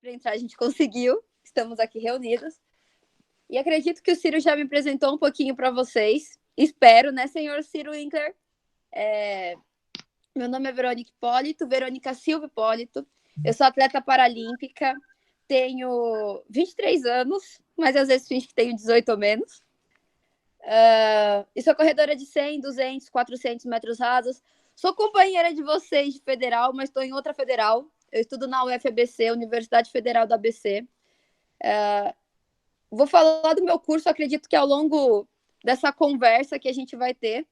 para entrar, a gente conseguiu. Estamos aqui reunidos. E acredito que o Ciro já me apresentou um pouquinho para vocês. Espero, né, senhor Ciro Winkler? Meu nome é Verônica Hipólito, Verônica Silva Hipólito. Eu sou atleta paralímpica, tenho 23 anos, mas às vezes finge que tenho 18 ou menos. E sou corredora de 100, 200, 400 metros rasos. Sou companheira de vocês de federal, mas estou em outra federal. Eu estudo na UFABC, Universidade Federal da ABC. Vou falar do meu curso, acredito que ao longo dessa conversa que a gente vai ter,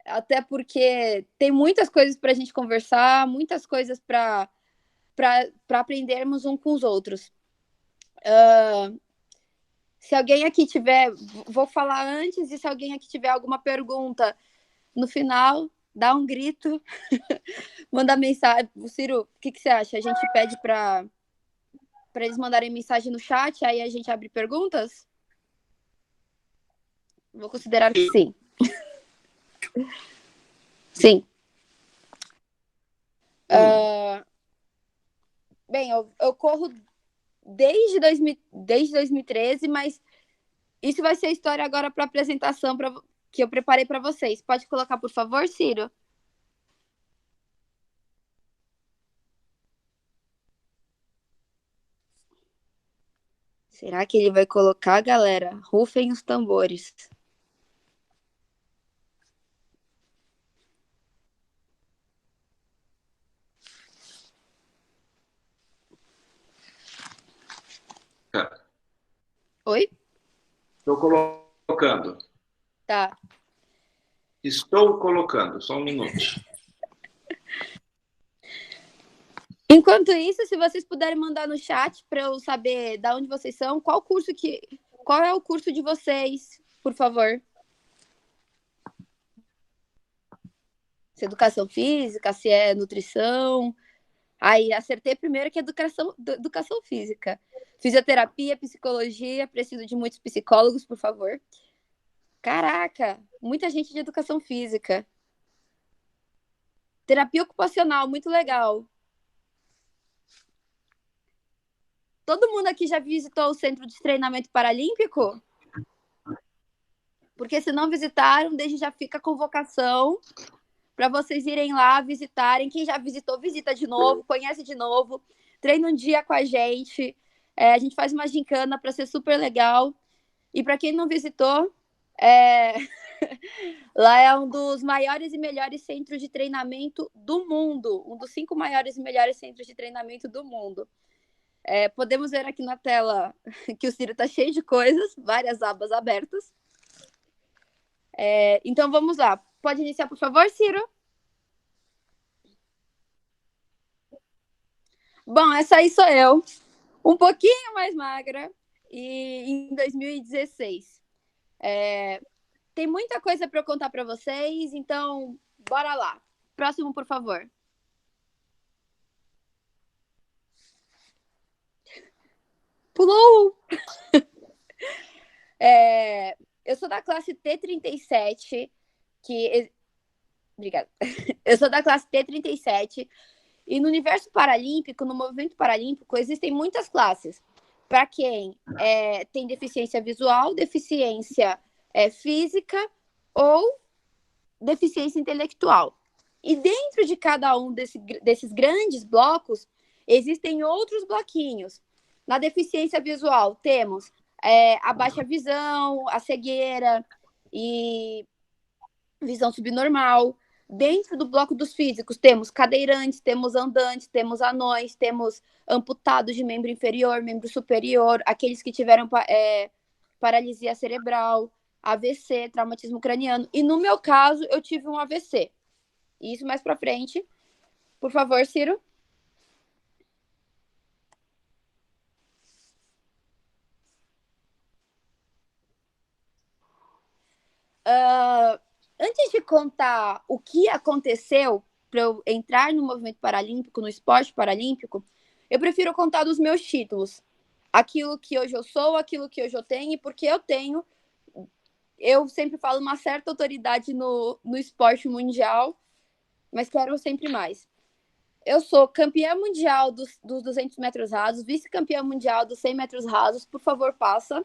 até porque tem muitas coisas para a gente conversar, muitas coisas para aprendermos uns com os outros. Se alguém aqui tiver, vou falar antes, e se alguém aqui tiver alguma pergunta, no final, dá um grito, manda mensagem. Ciro, o que você acha? A gente pede para eles mandarem mensagem no chat, aí a gente abre perguntas? Vou considerar que sim. Sim. Bem, eu corro desde 2013, mas isso vai ser a história agora para a apresentação que eu preparei para vocês. Pode colocar, por favor, Ciro? Será que ele vai colocar, galera? Rufem os tambores. Oi? Estou colocando. Tá. Estou colocando, só um minuto. Enquanto isso, se vocês puderem mandar no chat para eu saber de onde vocês são, qual é o curso de vocês, por favor? Se é educação física, se é nutrição. Aí acertei primeiro que é educação física. Fisioterapia, psicologia, preciso de muitos psicólogos, por favor. Caraca, muita gente de educação física. Terapia ocupacional, muito legal. Todo mundo aqui já visitou o Centro de Treinamento Paralímpico? Porque se não visitaram, desde já fica a convocação para vocês irem lá visitarem. Quem já visitou, visita de novo, conhece de novo, treina um dia com a gente. A gente faz uma gincana para ser super legal. E para quem não visitou, lá é um dos maiores e melhores centros de treinamento do mundo. Um dos 5 maiores e melhores centros de treinamento do mundo. Podemos ver aqui na tela que o Ciro está cheio de coisas, várias abas abertas. Então, vamos lá. Pode iniciar, por favor, Ciro? Bom, essa aí sou eu. Um pouquinho mais magra. E em 2016. Tem muita coisa para eu contar para vocês, então, bora lá. Próximo, por favor. Pulou! Eu sou da classe T37, Obrigada. Eu sou da classe T37, e no universo paralímpico, no movimento paralímpico, existem muitas classes. Para quem tem deficiência visual, deficiência física ou deficiência intelectual. E dentro de cada um desses grandes blocos, existem outros bloquinhos. Na deficiência visual, temos a baixa visão, a cegueira e visão subnormal. Dentro do bloco dos físicos, temos cadeirantes, temos andantes, temos anões, temos amputados de membro inferior, membro superior, aqueles que tiveram paralisia cerebral, AVC, traumatismo craniano. E no meu caso, eu tive um AVC. Isso mais para frente. Por favor, Ciro. Antes de contar o que aconteceu para eu entrar no movimento paralímpico, no esporte paralímpico, eu prefiro contar dos meus títulos. Aquilo que hoje eu sou, aquilo que hoje eu tenho, e porque eu sempre falo uma certa autoridade no esporte mundial, mas quero sempre mais. Eu sou campeã mundial dos 200 metros rasos, vice-campeã mundial dos 100 metros rasos. Por favor, passa.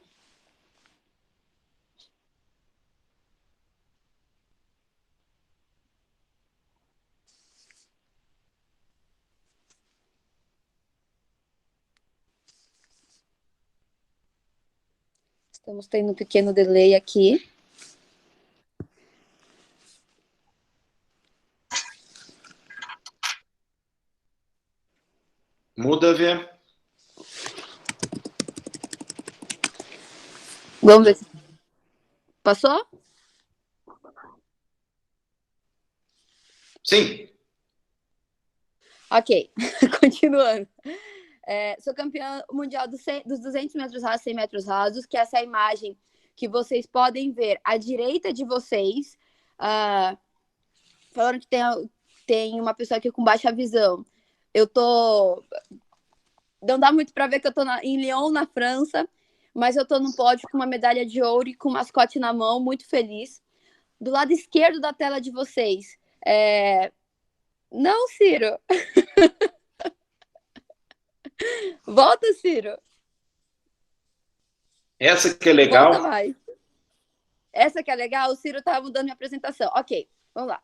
Estamos tendo um pequeno delay aqui. Muda, Vê. Vamos ver. Passou? Sim. Ok, continuando. Sou campeã mundial dos 200 metros rasos, 100 metros rasos, que é essa imagem que vocês podem ver à direita de vocês. Falando que tem uma pessoa aqui com baixa visão. Eu tô... Não dá muito para ver que eu tô em Lyon, na França, mas eu tô no pódio com uma medalha de ouro e com um mascote na mão, muito feliz. Do lado esquerdo da tela de vocês. Não, Ciro. Volta, Ciro. Essa que é legal. Volta mais. Essa que é legal, o Ciro tá mudando minha apresentação. Ok, vamos lá.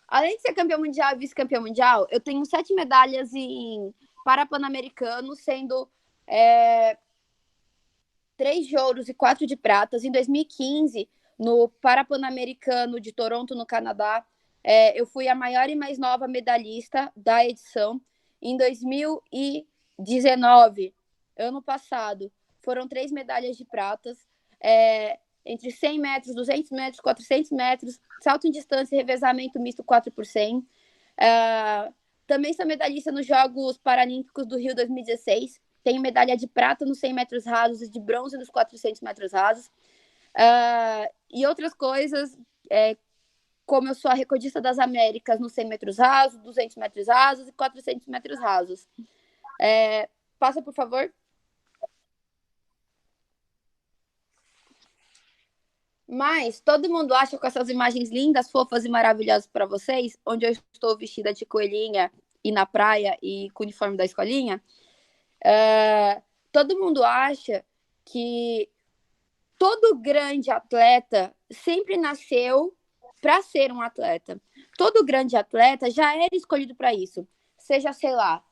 Além de ser campeão mundial e vice-campeão mundial, eu tenho 7 medalhas em Parapan-Americano, sendo 3 de ouros e 4 de pratas. Em 2015, no Parapan-Americano de Toronto, no Canadá, eu fui a maior e mais nova medalhista da edição. Em 2019, ano passado, foram 3 medalhas de pratas, entre 100 metros, 200 metros, 400 metros, salto em distância e revezamento misto 4x100. Também sou medalhista nos Jogos Paralímpicos do Rio 2016. Tenho medalha de prata nos 100 metros rasos e de bronze nos 400 metros rasos. E outras coisas, como eu sou a recordista das Américas nos 100 metros rasos, 200 metros rasos e 400 metros rasos. Passa, por favor. Mas todo mundo acha com essas imagens lindas, fofas e maravilhosas para vocês, onde eu estou vestida de coelhinha e na praia e com o uniforme da escolinha, todo mundo acha que todo grande atleta sempre nasceu para ser um atleta. Todo grande atleta já era escolhido para isso. Seja, sei lá,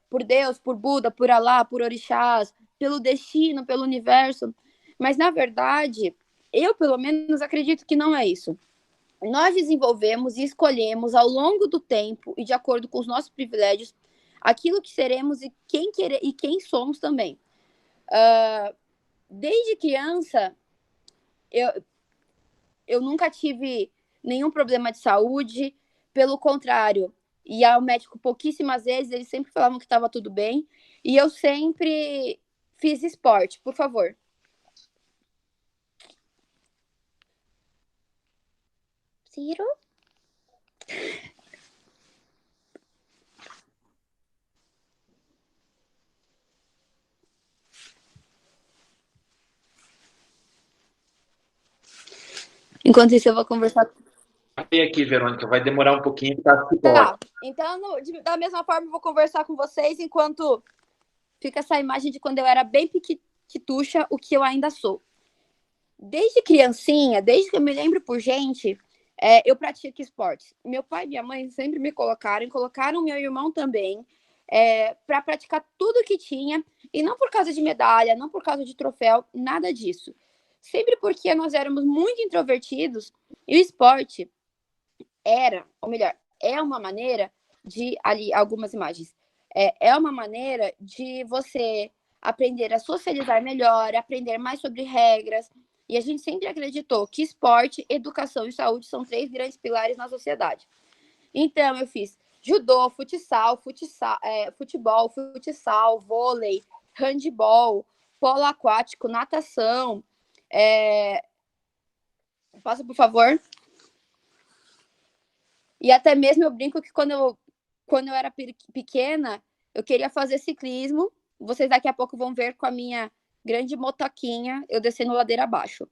por Deus, por Buda, por Alá, por orixás, pelo destino, pelo universo. Mas, na verdade, eu, pelo menos, acredito que não é isso. Nós desenvolvemos e escolhemos ao longo do tempo e de acordo com os nossos privilégios aquilo que seremos e quem somos também. Desde criança, eu nunca tive nenhum problema de saúde, pelo contrário, ia ao médico pouquíssimas vezes, eles sempre falavam que estava tudo bem, e eu sempre fiz esporte, por favor. Ciro? Enquanto isso, eu vou conversar. E aqui, Verônica, vai demorar um pouquinho para Tá, então, da mesma forma, eu vou conversar com vocês enquanto fica essa imagem de quando eu era bem piquitucha, o que eu ainda sou. Desde criancinha, desde que eu me lembro por gente, eu pratico esportes. Meu pai e minha mãe sempre me colocaram meu irmão também, para praticar tudo que tinha, e não por causa de medalha, não por causa de troféu, nada disso. Sempre porque nós éramos muito introvertidos, e o esporte é uma maneira de, ali, algumas imagens, é uma maneira de você aprender a socializar melhor, aprender mais sobre regras, e a gente sempre acreditou que esporte, educação e saúde são 3 grandes pilares na sociedade. Então, eu fiz judô, futebol, futsal, vôlei, handebol, polo aquático, natação. Passa, por favor. E até mesmo eu brinco que quando eu era pequena, eu queria fazer ciclismo. Vocês daqui a pouco vão ver com a minha grande motoquinha, eu descendo ladeira abaixo.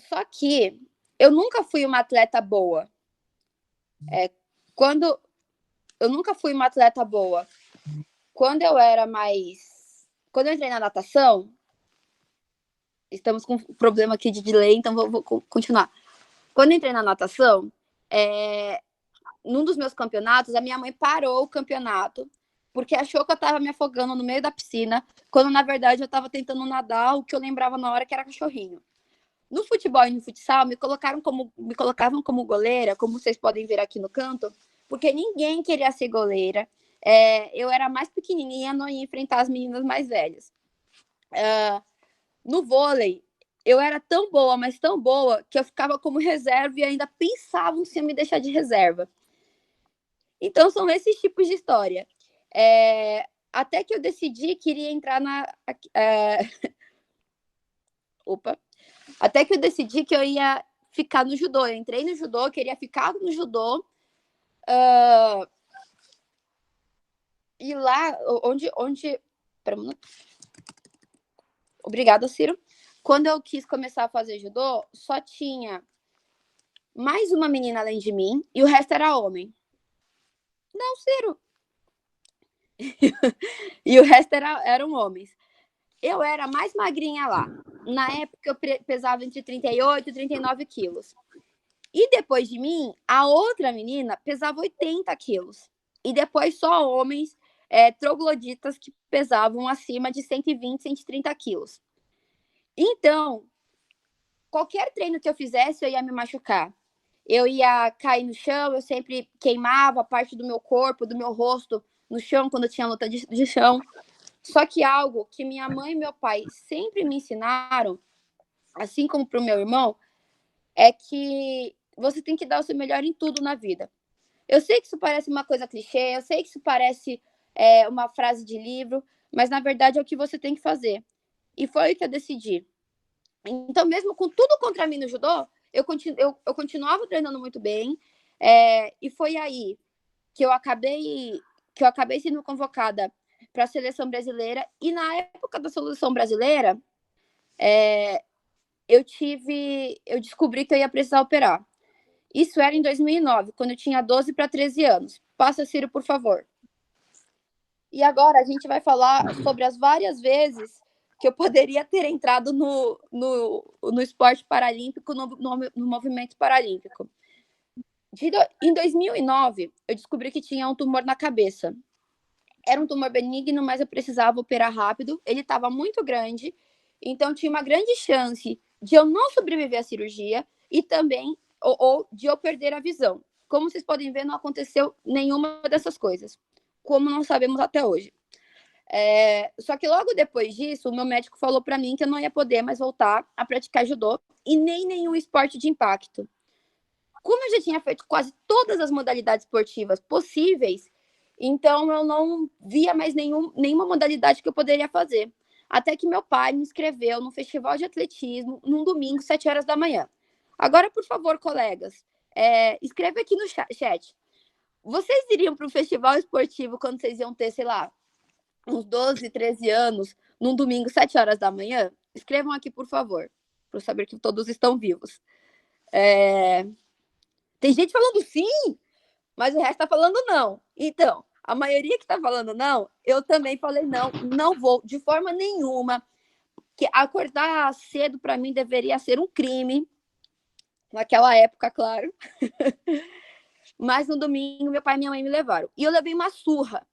Só que eu nunca fui uma atleta boa. Quando eu nunca fui uma atleta boa. Quando eu entrei na natação, estamos com um problema aqui de delay, então vou continuar. Quando eu entrei na natação, num dos meus campeonatos, a minha mãe parou o campeonato porque achou que eu estava me afogando no meio da piscina, quando na verdade eu estava tentando nadar, o que eu lembrava na hora que era cachorrinho. No futebol e no futsal, me colocavam como goleira, como vocês podem ver aqui no canto, porque ninguém queria ser goleira. Eu era mais pequenininha, não ia enfrentar as meninas mais velhas. No vôlei, eu era tão boa, mas tão boa, que eu ficava como reserva e ainda pensavam se ia me deixar de reserva. Então, são esses tipos de história. Até que eu decidi que iria entrar Até que eu decidi que eu ia ficar no judô. Eu entrei no judô, queria ficar no judô. E lá, onde... Obrigada, Ciro. Quando eu quis começar a fazer judô, só tinha mais uma menina além de mim e o resto era homem. Não, Ciro. E o resto eram homens. Eu era mais magrinha lá. Na época, eu pesava entre 38 e 39 quilos. E depois de mim, a outra menina pesava 80 quilos. E depois só homens trogloditas que pesavam acima de 120, 130 quilos. Então, qualquer treino que eu fizesse, eu ia me machucar. Eu ia cair no chão, eu sempre queimava parte do meu corpo, do meu rosto no chão, quando eu tinha luta de chão. Só que algo que minha mãe e meu pai sempre me ensinaram, assim como para o meu irmão, é que você tem que dar o seu melhor em tudo na vida. Eu sei que isso parece uma coisa clichê, eu sei que isso parece uma frase de livro, mas na verdade é o que você tem que fazer. E foi o que eu decidi. Então, mesmo com tudo contra mim no judô, eu continuava treinando muito bem. E foi aí que eu acabei sendo convocada para a seleção brasileira. E na época da seleção brasileira, eu descobri que eu ia precisar operar. Isso era em 2009, quando eu tinha 12 para 13 anos. Passa, Ciro, por favor. E agora a gente vai falar sobre as várias vezes que eu poderia ter entrado no esporte paralímpico, no movimento paralímpico. Em 2009, eu descobri que tinha um tumor na cabeça. Era um tumor benigno, mas eu precisava operar rápido. Ele estava muito grande, então tinha uma grande chance de eu não sobreviver à cirurgia e também ou de eu perder a visão. Como vocês podem ver, não aconteceu nenhuma dessas coisas, como não sabemos até hoje. Só que logo depois disso, o meu médico falou para mim que eu não ia poder mais voltar a praticar judô e nem nenhum esporte de impacto. Como eu já tinha feito quase todas as modalidades esportivas possíveis, então eu não via mais nenhuma modalidade que eu poderia fazer. Até que meu pai me inscreveu no festival de atletismo num domingo, 7 horas da manhã. Agora, por favor, colegas, escreve aqui no chat. Vocês iriam para o festival esportivo quando vocês iam ter, sei lá, uns 12, 13 anos, num domingo, 7 horas da manhã? Escrevam aqui, por favor, para eu saber que todos estão vivos. Tem gente falando sim, mas o resto está falando não. Então, a maioria que está falando não, eu também falei não, não vou, de forma nenhuma. Que acordar cedo, para mim, deveria ser um crime. Naquela época, claro. Mas no domingo, meu pai e minha mãe me levaram. E eu levei uma surra.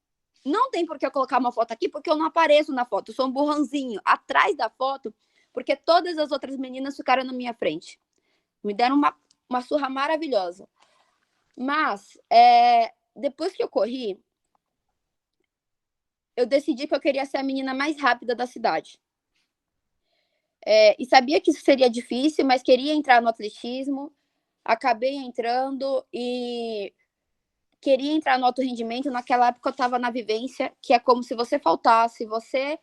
Não tem por que eu colocar uma foto aqui, porque eu não apareço na foto. Eu sou um burrãozinho atrás da foto, porque todas as outras meninas ficaram na minha frente. Me deram uma surra maravilhosa. Mas, depois que eu corri, eu decidi que eu queria ser a menina mais rápida da cidade. E sabia que isso seria difícil, mas queria entrar no atletismo. Acabei entrando e queria entrar no alto rendimento. Naquela época eu estava na vivência, que é como se você faltasse, você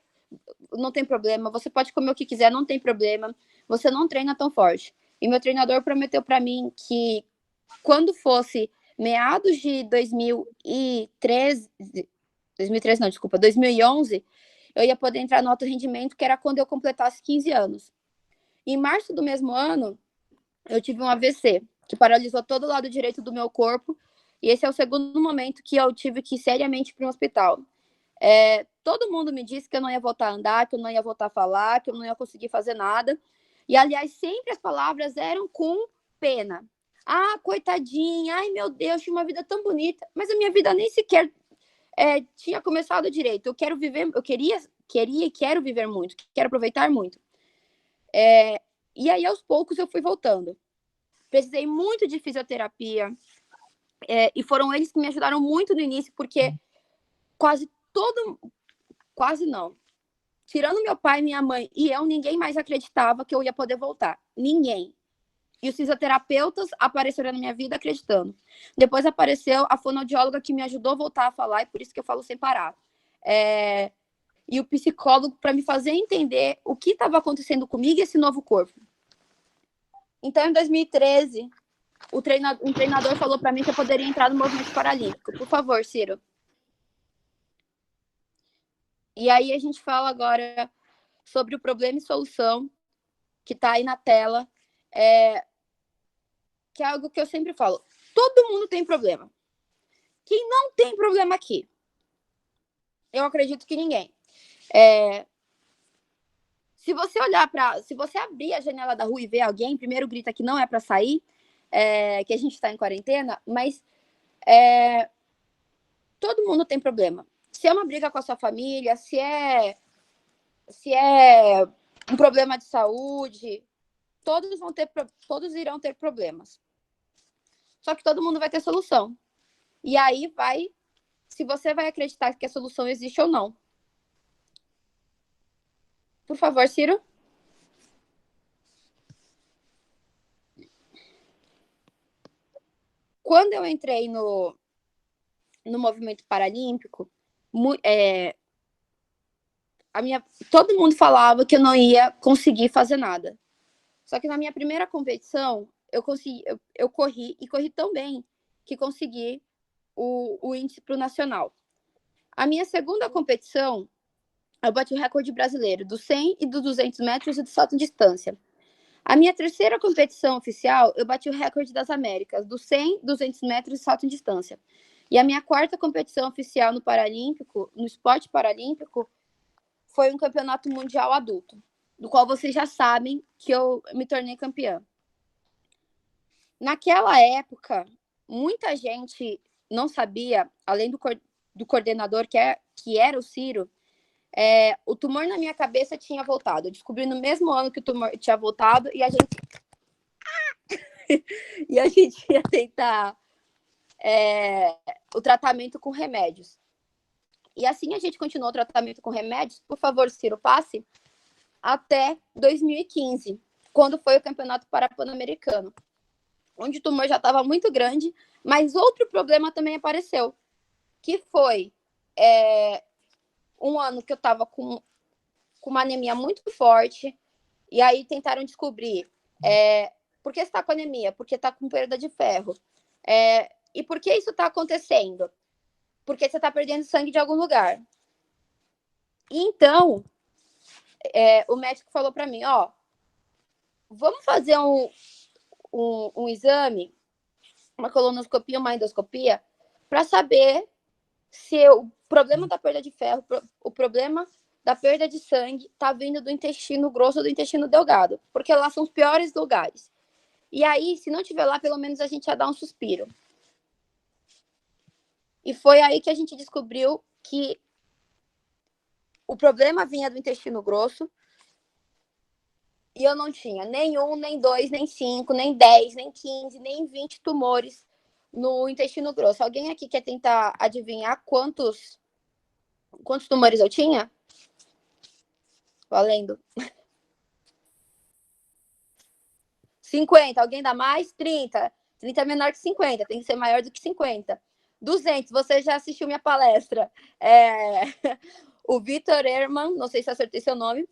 não tem problema, você pode comer o que quiser, não tem problema, você não treina tão forte. E meu treinador prometeu para mim que quando fosse meados de 2011, eu ia poder entrar no alto rendimento, que era quando eu completasse 15 anos. Em março do mesmo ano, eu tive um AVC, que paralisou todo o lado direito do meu corpo, E esse é o segundo momento que eu tive que ir seriamente para um hospital. Todo mundo me disse que eu não ia voltar a andar, que eu não ia voltar a falar, que eu não ia conseguir fazer nada. E, aliás, sempre as palavras eram com pena. Ah, coitadinha, ai meu Deus, tinha uma vida tão bonita. Mas a minha vida nem sequer tinha começado direito. Eu quero viver, eu queria e quero viver muito, quero aproveitar muito. E aí, aos poucos, eu fui voltando. Precisei muito de fisioterapia, e foram eles que me ajudaram muito no início, porque quase não. Tirando meu pai, minha mãe e eu, ninguém mais acreditava que eu ia poder voltar. Ninguém. E os fisioterapeutas apareceram na minha vida acreditando. Depois apareceu a fonoaudióloga que me ajudou a voltar a falar, e por isso que eu falo sem parar. E o psicólogo para me fazer entender o que estava acontecendo comigo e esse novo corpo. Então, em 2013, um treinador falou para mim que eu poderia entrar no movimento paralímpico. Por favor, Ciro. E aí a gente fala agora sobre o problema e solução que está aí na tela, que é algo que eu sempre falo. Todo mundo tem problema. Quem não tem problema aqui? Eu acredito que ninguém. Se você se você abrir a janela da rua e ver alguém, primeiro grita que não é para sair, que a gente está em quarentena, mas todo mundo tem problema. Se é uma briga com a sua família, se é um problema de saúde, todos irão ter problemas. Só que todo mundo vai ter solução. E aí se você vai acreditar que a solução existe ou não. Por favor, Ciro. Quando eu entrei no movimento paralímpico, todo mundo falava que eu não ia conseguir fazer nada. Só que na minha primeira competição, eu corri tão bem que consegui o índice para o nacional. A minha segunda competição, eu bati o recorde brasileiro do 100 e do 200 metros e do salto em distância. A minha terceira competição oficial, eu bati o recorde das Américas, do 100, 200 metros e salto em distância. E a minha quarta competição oficial no Paralímpico, no esporte paralímpico, foi um campeonato mundial adulto, do qual vocês já sabem que eu me tornei campeã. Naquela época, muita gente não sabia, além do coordenador, que era o Ciro, o tumor na minha cabeça tinha voltado. Eu descobri no mesmo ano que o tumor tinha voltado e a gente ia tentar o tratamento com remédios. E assim a gente continuou o tratamento com remédios. Por favor, Ciro, passe até 2015, quando foi o Campeonato Pan-Americano, onde o tumor já estava muito grande, mas outro problema também apareceu, que foi um ano que eu estava com uma anemia muito forte, e aí tentaram descobrir por que você está com anemia, porque está com perda de ferro. E por que isso está acontecendo? Porque você está perdendo sangue de algum lugar. Então, o médico falou para mim, vamos fazer um exame, uma colonoscopia, uma endoscopia, para saber se o problema da perda de ferro, o problema da perda de sangue está vindo do intestino grosso ou do intestino delgado, porque lá são os piores lugares. E aí, se não tiver lá, pelo menos a gente ia dar um suspiro. E foi aí que a gente descobriu que o problema vinha do intestino grosso e eu não tinha nem 1, nem 2, nem 5, nem 10, nem 15, nem 20 tumores no intestino grosso. Alguém aqui quer tentar adivinhar quantos tumores eu tinha? Valendo. 50. Alguém dá mais? 30. 30 é menor que 50. Tem que ser maior do que 50. 200. Você já assistiu minha palestra. O Vitor Herman, não sei se acertei seu nome,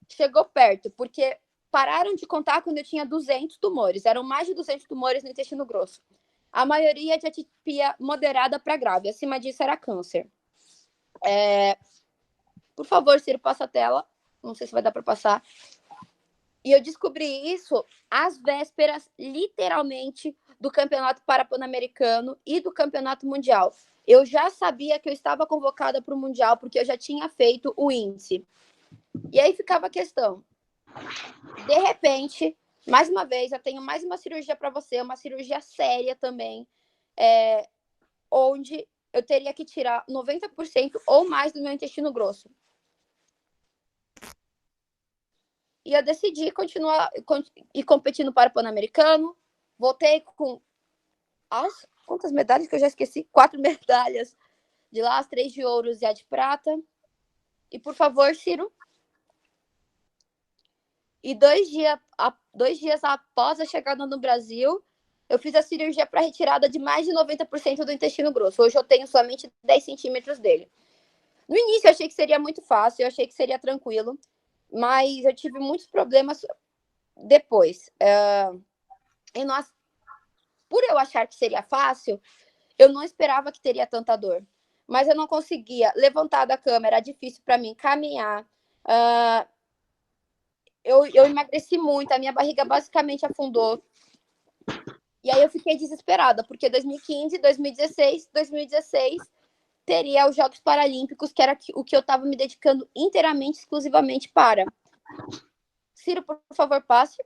chegou perto, porque pararam de contar quando eu tinha 200 tumores. Eram mais de 200 tumores no intestino grosso. A maioria de atipia moderada para grave. Acima disso era câncer. Por favor, Ciro, passa a tela. Não sei se vai dar para passar. E eu descobri isso às vésperas, literalmente, do Campeonato Pan-Americano e do Campeonato Mundial. Eu já sabia que eu estava convocada para o Mundial, porque eu já tinha feito o índice. E aí ficava a questão. De repente, mais uma vez, eu tenho mais uma cirurgia para você, uma cirurgia séria também, onde eu teria que tirar 90% ou mais do meu intestino grosso. E eu decidi continuar e competindo para o Pan-Americano. Voltei com quantas medalhas que eu já esqueci? 4 medalhas de lá, as 3 de ouro e a de prata. E, por favor, Ciro. E 2 dias após a chegada no Brasil, eu fiz a cirurgia para retirada de mais de 90% do intestino grosso. Hoje eu tenho somente 10 centímetros dele. No início eu achei que seria muito fácil, eu achei que seria tranquilo, mas eu tive muitos problemas depois. Por eu achar que seria fácil, eu não esperava que teria tanta dor. Mas eu não conseguia levantar da cama, era difícil para mim caminhar. Eu emagreci muito, a minha barriga basicamente afundou. E aí eu fiquei desesperada, porque 2015, 2016 teria os Jogos Paralímpicos, que era o que eu estava me dedicando inteiramente, exclusivamente para. Ciro, por favor, passe.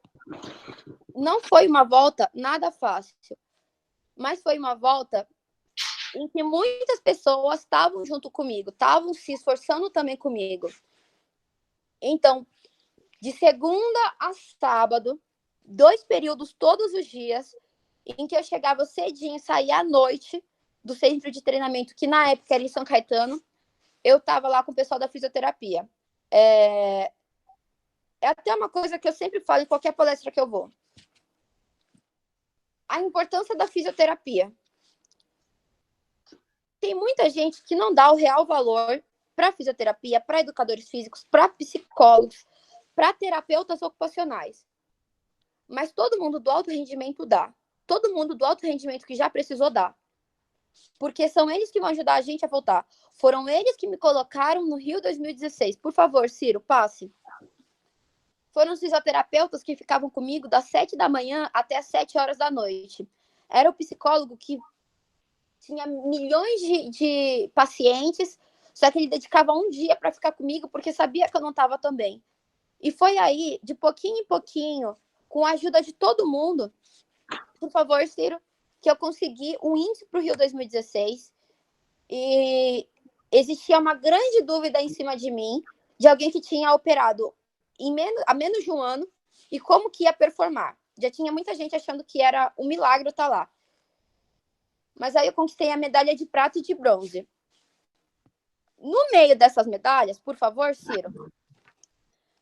Não foi uma volta nada fácil, mas foi uma volta em que muitas pessoas estavam junto comigo, estavam se esforçando também comigo. Então, de segunda a sábado, 2 períodos todos os dias, em que eu chegava cedinho e saía à noite do centro de treinamento, que na época era em São Caetano, eu estava lá com o pessoal da fisioterapia. É até uma coisa que eu sempre falo em qualquer palestra que eu vou. A importância da fisioterapia. Tem muita gente que não dá o real valor para fisioterapia, para educadores físicos, para psicólogos, para terapeutas ocupacionais. Mas todo mundo do alto rendimento dá. Todo mundo do alto rendimento que já precisou dá. Porque são eles que vão ajudar a gente a voltar. Foram eles que me colocaram no Rio 2016. Por favor, Ciro, passe. Foram os fisioterapeutas que ficavam comigo das 7 da manhã até as 7 horas da noite. Era o psicólogo que tinha milhões de pacientes, só que ele dedicava um dia para ficar comigo porque sabia que eu não estava tão bem. E foi aí, de pouquinho em pouquinho, com a ajuda de todo mundo, por favor, Ciro, que eu consegui um índice para o Rio 2016. E existia uma grande dúvida em cima de mim, de alguém que tinha operado há menos de um ano, e como que ia performar. Já tinha muita gente achando que era um milagre estar lá. Mas aí eu conquistei a medalha de prata e de bronze. No meio dessas medalhas, por favor, Ciro,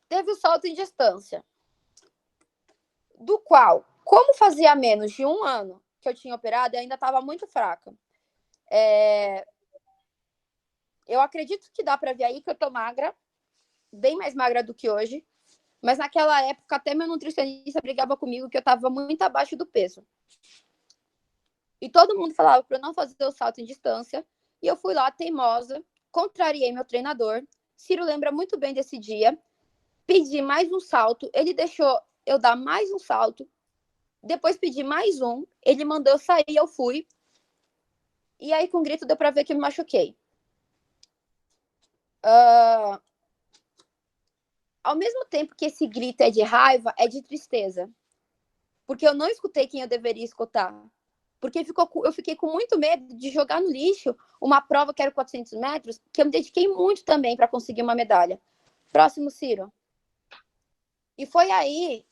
teve o salto em distância, do qual, como fazia menos de um ano que eu tinha operado, eu ainda estava muito fraca. Eu acredito que dá para ver aí que eu tô magra, bem mais magra do que hoje, mas naquela época até meu nutricionista brigava comigo que eu estava muito abaixo do peso. E todo mundo falava para eu não fazer o salto em distância, e eu fui lá teimosa, contrariei meu treinador. Ciro lembra muito bem desse dia. Pedi mais um salto, ele deixou eu dar mais um salto, depois pedi mais um, ele mandou eu sair, eu fui. E aí com grito deu para ver que eu me machuquei. Ao mesmo tempo que esse grito é de raiva, é de tristeza. Porque eu não escutei quem eu deveria escutar. Porque eu fiquei com muito medo de jogar no lixo uma prova que era 400 metros, que eu me dediquei muito também para conseguir uma medalha. Próximo, Ciro. E foi aí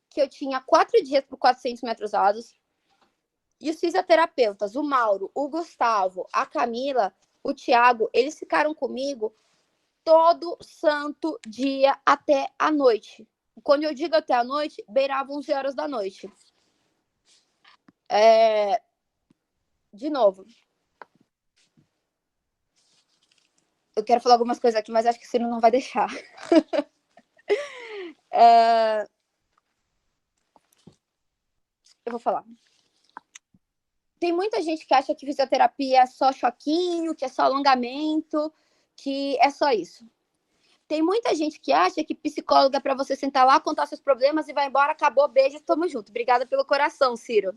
que eu tinha 4 dias para 400 metros rasos. E os fisioterapeutas, o Mauro, o Gustavo, a Camila, o Thiago, eles ficaram comigo todo santo dia até a noite. Quando eu digo até a noite, beirava 11 horas da noite. De novo. Eu quero falar algumas coisas aqui, mas acho que o Ciro não vai deixar. Eu vou falar. Tem muita gente que acha que fisioterapia é só choquinho, que é só alongamento, que é só isso. Tem muita gente que acha que psicóloga é para você sentar lá, contar seus problemas e vai embora, acabou, beijo, tamo junto. Obrigada pelo coração, Ciro.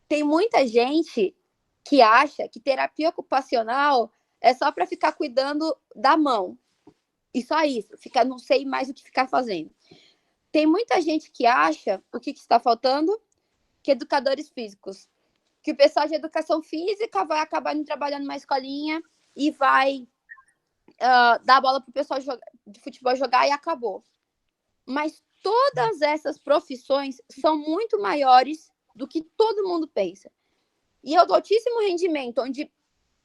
Tem muita gente que acha que terapia ocupacional é só para ficar cuidando da mão. E só isso, não sei mais o que ficar fazendo. Tem muita gente que acha, o que está faltando? Que educadores físicos. Que o pessoal de educação física vai acabar indo trabalhando numa escolinha e vai dar a bola para o pessoal de futebol jogar e acabou. Mas todas essas profissões são muito maiores do que todo mundo pensa. E eu do altíssimo rendimento, onde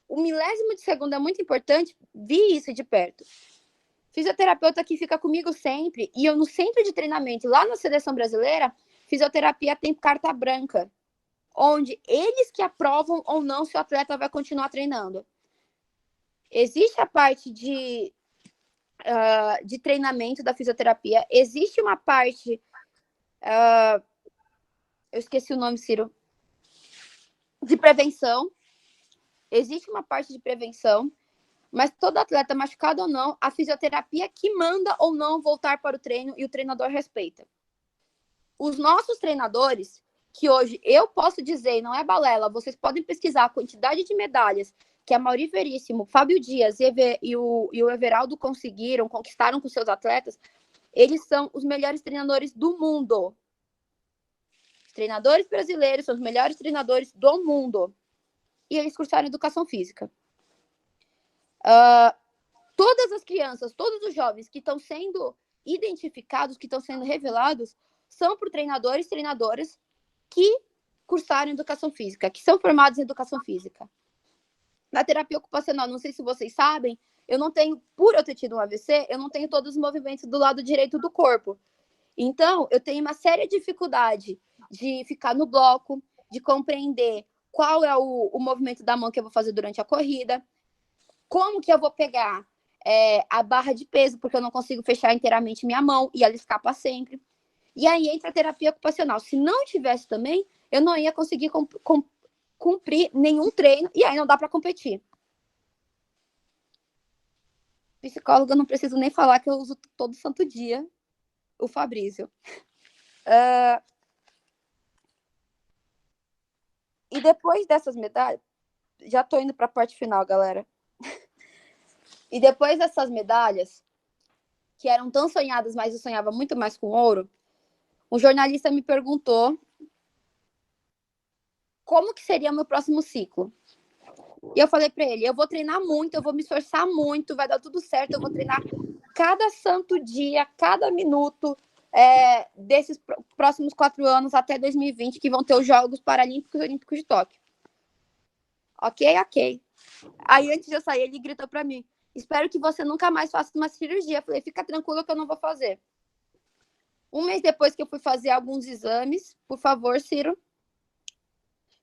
o milésimo de segundo é muito importante, vi isso de perto. Fisioterapeuta que fica comigo sempre, e eu no centro de treinamento, lá na seleção brasileira, fisioterapia tem carta branca, onde eles que aprovam ou não se o atleta vai continuar treinando. Existe a parte de treinamento da fisioterapia, existe uma parte, eu esqueci o nome, Ciro, de prevenção, existe uma parte de prevenção, mas todo atleta, machucado ou não, a fisioterapia que manda ou não voltar para o treino e o treinador respeita. Os nossos treinadores, que hoje eu posso dizer, não é balela, vocês podem pesquisar a quantidade de medalhas que a Mauri Veríssimo, Fábio Dias e o Everaldo conquistaram com seus atletas, eles são os melhores treinadores do mundo. Os treinadores brasileiros são os melhores treinadores do mundo. E eles cursaram educação física. Todas as crianças, todos os jovens que estão sendo identificados, que estão sendo revelados, são por treinadoras que cursaram educação física, que são formados em educação física. Na terapia ocupacional, não sei se vocês sabem, eu não tenho, por eu ter tido um AVC, eu não tenho todos os movimentos do lado direito do corpo. Então, eu tenho uma séria dificuldade de ficar no bloco, de compreender qual é o movimento da mão que eu vou fazer durante a corrida, como que eu vou pegar a barra de peso, porque eu não consigo fechar inteiramente minha mão e ela escapa sempre. E aí entra a terapia ocupacional. Se não tivesse também, eu não ia conseguir cumprir nenhum treino e aí não dá para competir. Psicóloga, eu não preciso nem falar que eu uso todo santo dia o Fabrício. E depois dessas medalhas, já estou indo para a parte final, galera. E depois dessas medalhas, que eram tão sonhadas, mas eu sonhava muito mais com ouro, um jornalista me perguntou como que seria o meu próximo ciclo. E eu falei para ele, eu vou treinar muito, eu vou me esforçar muito, vai dar tudo certo, eu vou treinar cada santo dia, cada minuto desses próximos 4 anos até 2020, que vão ter os Jogos Paralímpicos e Olímpicos de Tóquio. Ok? Aí antes de eu sair, ele gritou para mim, espero que você nunca mais faça uma cirurgia. Eu falei, fica tranquilo que eu não vou fazer. Um mês depois que eu fui fazer alguns exames, por favor, Ciro,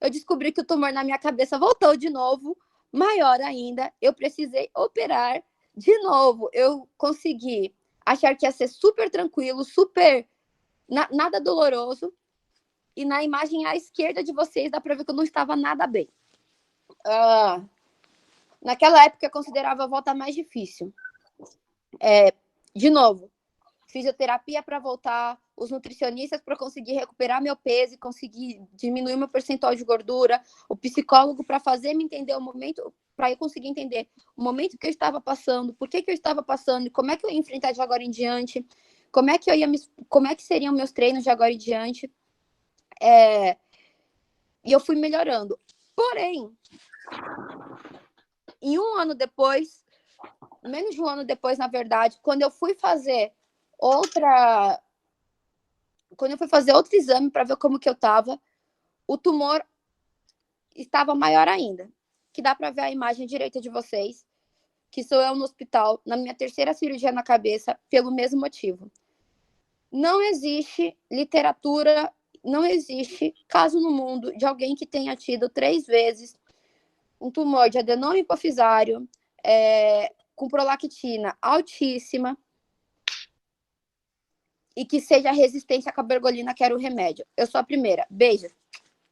eu descobri que o tumor na minha cabeça voltou de novo, maior ainda. Eu precisei operar de novo. Eu consegui achar que ia ser super tranquilo, super nada doloroso. E na imagem à esquerda de vocês dá para ver que eu não estava nada bem. Naquela época eu considerava a volta mais difícil. De novo, fisioterapia para voltar, os nutricionistas para conseguir recuperar meu peso e conseguir diminuir meu percentual de gordura, o psicólogo para fazer me entender o momento, para eu conseguir entender o momento que eu estava passando, por que eu estava passando, como é que eu ia enfrentar de agora em diante, como é que seriam meus treinos de agora em diante. E eu fui melhorando. Porém, em um ano depois, menos de um ano depois, na verdade, quando eu fui fazer outro exame para ver como que eu estava, o tumor estava maior ainda, que dá para ver a imagem direita de vocês, que sou eu no hospital, na minha 3ª cirurgia na cabeça, pelo mesmo motivo. Não existe literatura, não existe caso no mundo de alguém que tenha tido 3 vezes um tumor de adenoma hipofisário, com prolactina altíssima, e que seja resistência à cabergolina, que era o remédio. Eu sou a primeira. Beijo.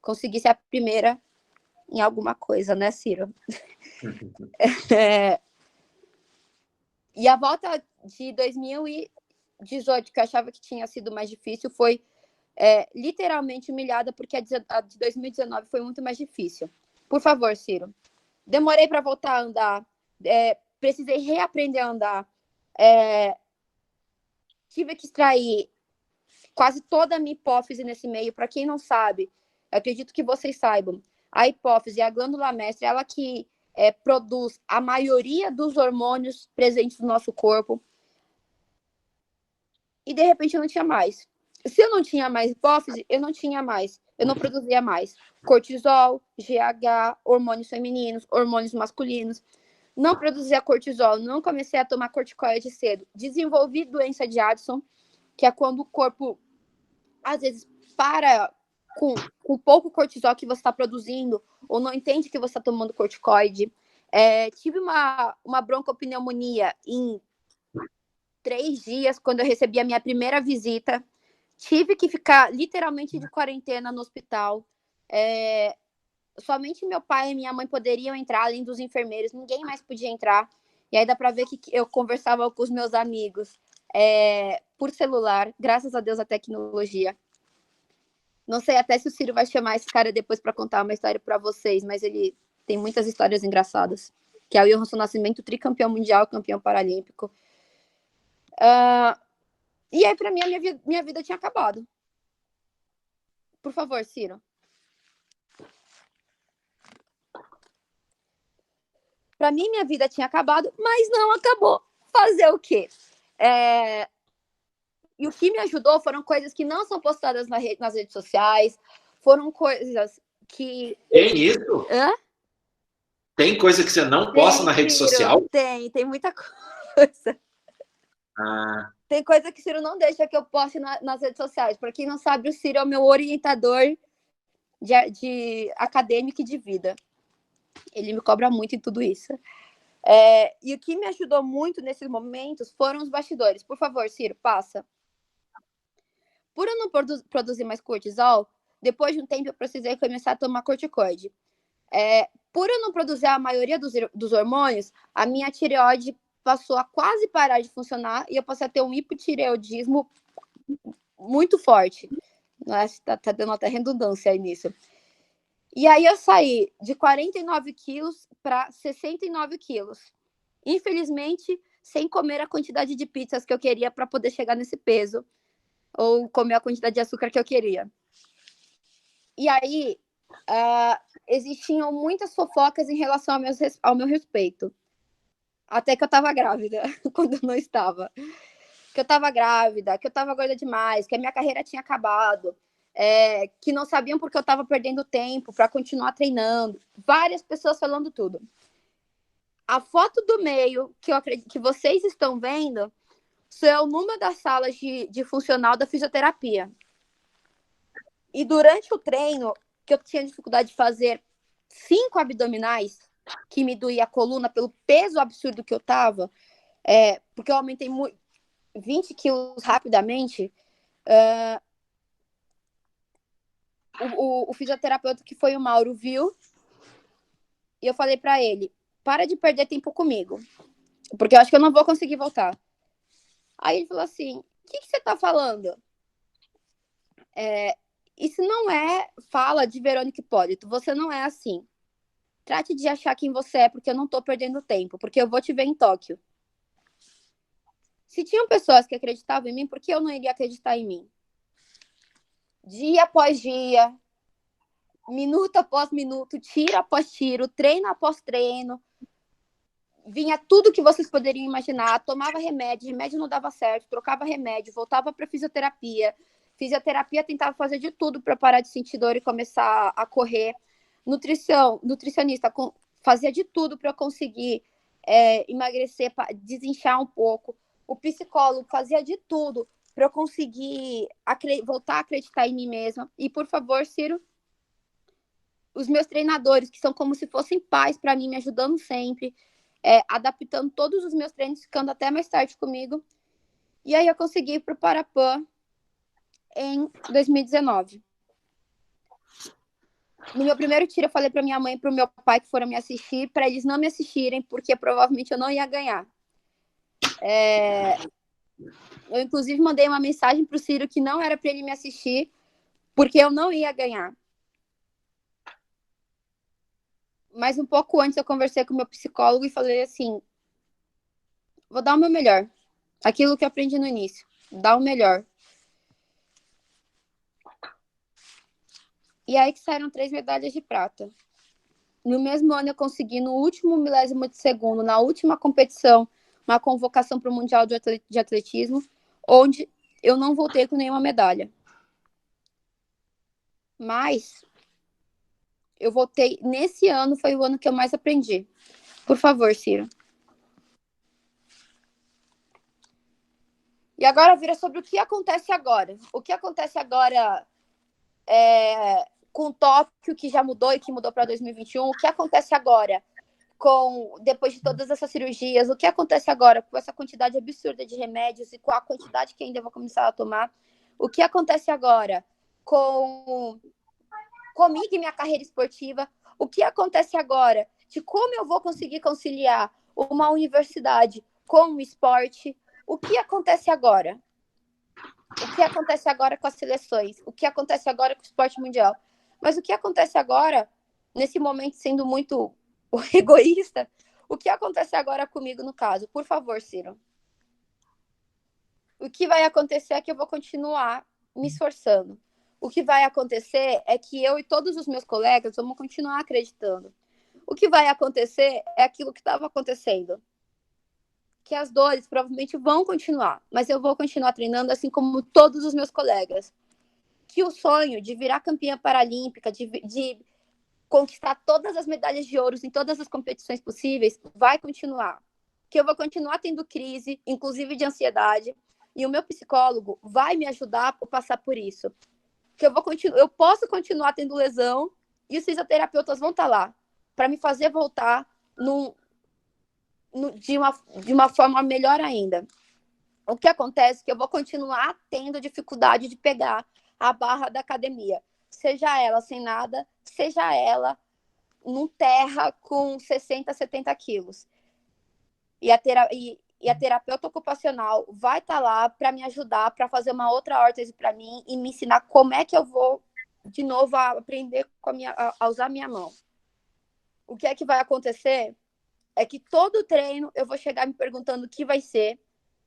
Consegui ser a primeira em alguma coisa, né, Ciro? E a volta de 2018, que eu achava que tinha sido mais difícil, foi literalmente humilhada, porque a de 2019 foi muito mais difícil. Por favor, Ciro. Demorei para voltar a andar. Precisei reaprender a andar. Tive que extrair quase toda a minha hipófise nesse meio. Para quem não sabe, eu acredito que vocês saibam, a hipófise, a glândula mestra, ela que produz a maioria dos hormônios presentes no nosso corpo. E, de repente, eu não tinha mais. Se eu não tinha mais hipófise, eu não produzia mais cortisol, GH, hormônios femininos, hormônios masculinos. Não produzia cortisol, não comecei a tomar corticoide cedo. Desenvolvi doença de Addison, que é quando o corpo, às vezes, para com pouco cortisol que você está produzindo, ou não entende que você está tomando corticoide. Tive uma broncopneumonia em 3 dias, quando eu recebi a minha primeira visita. Tive que ficar literalmente de quarentena no hospital. Somente meu pai e minha mãe poderiam entrar, além dos enfermeiros. Ninguém mais podia entrar. E aí dá para ver que eu conversava com os meus amigos por celular. Graças a Deus, a tecnologia. Não sei até se o Ciro vai chamar esse cara depois para contar uma história para vocês, mas ele tem muitas histórias engraçadas. Que é o Wilson Nascimento, tricampeão mundial, campeão paralímpico. E aí, para mim, minha vida tinha acabado. Por favor, Ciro. Para mim, minha vida tinha acabado, mas não acabou. Fazer o quê? E o que me ajudou foram coisas que não são postadas nas redes sociais, foram coisas que... Tem isso? Hã? Tem coisa que você não posta na rede social? Tem muita coisa. Tem coisa que o Ciro não deixa que eu poste nas redes sociais. Para quem não sabe, o Ciro é o meu orientador de acadêmico e de vida. Ele me cobra muito em tudo isso. E o que me ajudou muito nesses momentos foram os bastidores. Por favor, Ciro, passa. Por eu não produzir mais cortisol, depois de um tempo eu precisei começar a tomar corticoide. Por eu não produzir a maioria dos hormônios, a minha tireoide passou a quase parar de funcionar e eu passei a ter um hipotireoidismo muito forte. Tá dando até redundância aí nisso. E aí eu saí de 49 quilos para 69 quilos. Infelizmente, sem comer a quantidade de pizzas que eu queria para poder chegar nesse peso. Ou comer a quantidade de açúcar que eu queria. E aí, existiam muitas fofocas em relação ao meu respeito. Até que eu estava grávida, quando eu não estava. Que eu estava grávida, que eu estava gorda demais, que a minha carreira tinha acabado. Que não sabiam porque eu estava perdendo tempo para continuar treinando. Várias pessoas falando tudo. A foto do meio, que eu acredito que vocês estão vendo, são numa das salas de funcional da fisioterapia. E durante o treino, que eu tinha dificuldade de fazer 5 abdominais, que me doía a coluna pelo peso absurdo que eu estava, porque eu aumentei 20 quilos rapidamente, o fisioterapeuta, que foi o Mauro, viu, e eu falei para ele, para de perder tempo comigo, porque eu acho que eu não vou conseguir voltar. Aí ele falou assim, o que você tá falando? Isso não é fala de Verônica Hipólito, você não é assim. Trate de achar quem você é, porque eu não tô perdendo tempo, porque eu vou te ver em Tóquio. Se tinham pessoas que acreditavam em mim, por que eu não iria acreditar em mim? Dia após dia, minuto após minuto, tiro após tiro, treino após treino, vinha tudo que vocês poderiam imaginar, tomava remédio não dava certo, trocava remédio, voltava para fisioterapia, tentava fazer de tudo para parar de sentir dor e começar a correr, nutricionista fazia de tudo para eu conseguir emagrecer, desinchar um pouco, o psicólogo fazia de tudo para eu conseguir voltar a acreditar em mim mesma. E, por favor, Ciro, os meus treinadores, que são como se fossem pais para mim, me ajudando sempre, adaptando todos os meus treinos, ficando até mais tarde comigo. E aí eu consegui ir para o Parapan em 2019. No meu primeiro tiro, eu falei para minha mãe e para o meu pai que foram me assistir, para eles não me assistirem, porque provavelmente eu não ia ganhar. Eu, inclusive, mandei uma mensagem para o Ciro que não era para ele me assistir, porque eu não ia ganhar. Mas um pouco antes eu conversei com o meu psicólogo e falei assim, vou dar o meu melhor. Aquilo que eu aprendi no início. Dar o melhor. E aí que saíram 3 medalhas de prata. No mesmo ano eu consegui, no último milésimo de segundo, na última competição, uma convocação para o Mundial de Atletismo, onde eu não voltei com nenhuma medalha. Mas eu voltei, nesse ano foi o ano que eu mais aprendi. Por favor, Ciro. E agora vira sobre o que acontece agora. O que acontece agora com Tóquio, que já mudou e que mudou para 2021. O que acontece agora depois de todas essas cirurgias? O que acontece agora com essa quantidade absurda de remédios e com a quantidade que ainda vou começar a tomar? O que acontece agora comigo e minha carreira esportiva? O que acontece agora de como eu vou conseguir conciliar uma universidade com o esporte? O que acontece agora? O que acontece agora com as seleções? O que acontece agora com o esporte mundial? Mas o que acontece agora, nesse momento sendo muito egoísta, o que acontece agora comigo no caso? Por favor, Ciro. O que vai acontecer é que eu vou continuar me esforçando. O que vai acontecer é que eu e todos os meus colegas vamos continuar acreditando. O que vai acontecer é aquilo que estava acontecendo. Que as dores provavelmente vão continuar, mas eu vou continuar treinando assim como todos os meus colegas. Que o sonho de virar campeã paralímpica, de conquistar todas as medalhas de ouro em todas as competições possíveis, vai continuar. Que eu vou continuar tendo crise, inclusive de ansiedade, e o meu psicólogo vai me ajudar a passar por isso. Que eu posso continuar tendo lesão e os fisioterapeutas vão estar lá para me fazer voltar de uma forma melhor ainda. O que acontece é que eu vou continuar tendo dificuldade de pegar a barra da academia, seja ela sem nada, seja ela num terra com 60, 70 quilos. E a terapeuta ocupacional vai estar lá para me ajudar, para fazer uma outra órtese para mim e me ensinar como é que eu vou, de novo, a aprender a usar minha mão. O que é que vai acontecer é que todo treino eu vou chegar me perguntando o que vai ser.